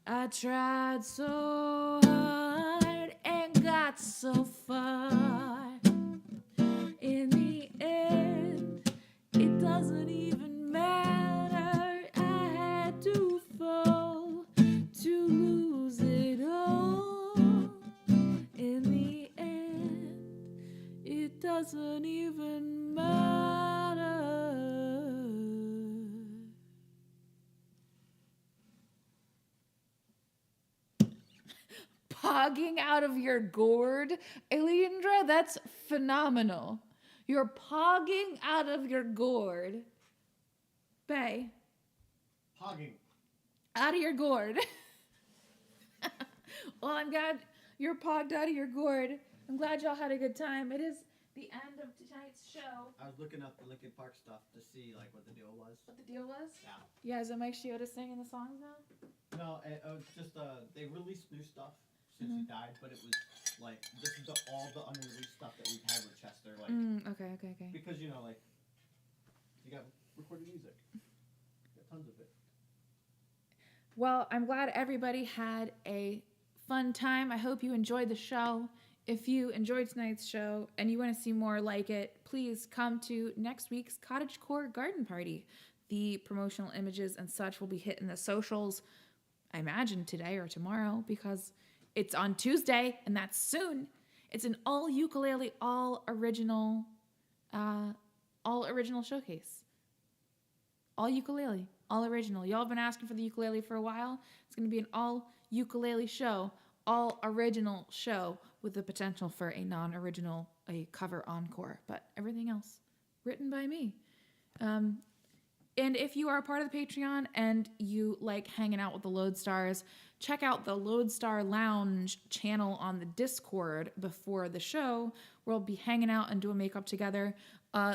I tried so hard and got so far. In the end, it doesn't even matter. I had to fall to lose it all. In the end, it doesn't even matter. Pogging out of your gourd, Alindra, that's phenomenal. You're pogging out of your gourd. Bay. Pogging. Out of your gourd. Well, I'm glad you're pogged out of your gourd. I'm glad y'all had a good time. It is the end of tonight's show. I was looking up the Linkin Park stuff to see like what the deal was. What the deal was? Yeah. Yeah, is it Mike Chioda singing the songs now? No, it was just they released new stuff since he died, but it was like this is all the unreleased stuff that we've had with Chester, like Okay. because you know like you got recorded music, you got tons of it. Well, I'm glad everybody had a fun time. I hope you enjoyed the show. If you enjoyed tonight's show and you want to see more like it, please come to next week's Cottagecore Garden Party. The promotional images and such will be hitting the socials, I imagine today or tomorrow, because it's on Tuesday, and that's soon. It's an all ukulele, all original showcase. All ukulele, all original. Y'all have been asking for the ukulele for a while. It's going to be an all ukulele show, all original show with the potential for a non-original, a cover encore, but everything else written by me. And if you are a part of the Patreon and you like hanging out with the Lodestars, check out the Lodestar Lounge channel on the Discord before the show, where we'll be hanging out and doing makeup together.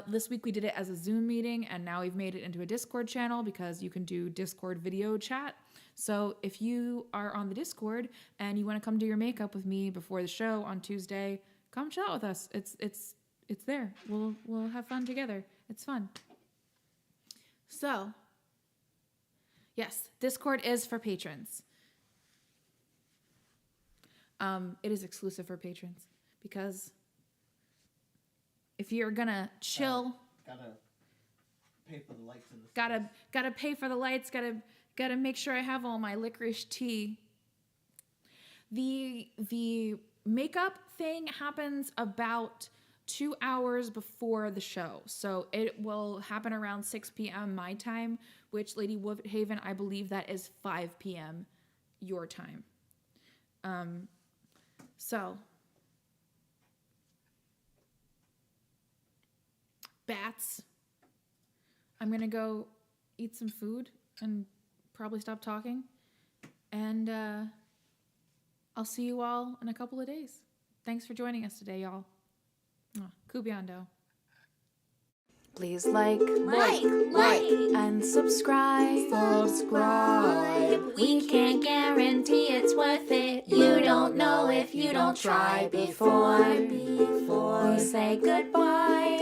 This week we did it as a Zoom meeting, and now we've made it into a Discord channel because you can do Discord video chat. So if you are on the Discord and you want to come do your makeup with me before the show on Tuesday, come chat with us. It's there. We'll have fun together. It's fun. So, yes, Discord is for patrons. It is exclusive for patrons because if you're gonna chill, pay for the lights in the Gotta pay for the lights. Gotta make sure I have all my licorice tea. The makeup thing happens about 2 hours before the show. So it will happen around 6 p.m. my time, which Lady Woodhaven, I believe that is 5 p.m. your time. So bats. I'm gonna go eat some food and probably stop talking. And I'll see you all in a couple of days. Thanks for joining us today, y'all. Kubiando. Please like, and subscribe. We can't guarantee it's worth it. You don't know if you don't try before we say goodbye.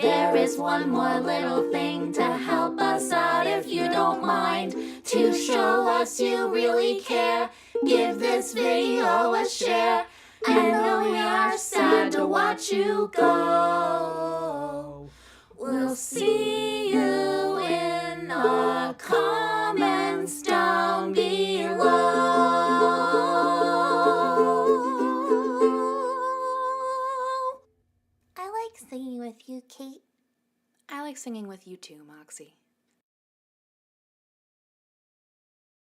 There is one more little thing to help us out if you don't mind. To show us you really care, give this video a share. And though we are sad to watch you go, we'll see you in the comments down below. I like singing with you, Kate. I like singing with you too, Moxie.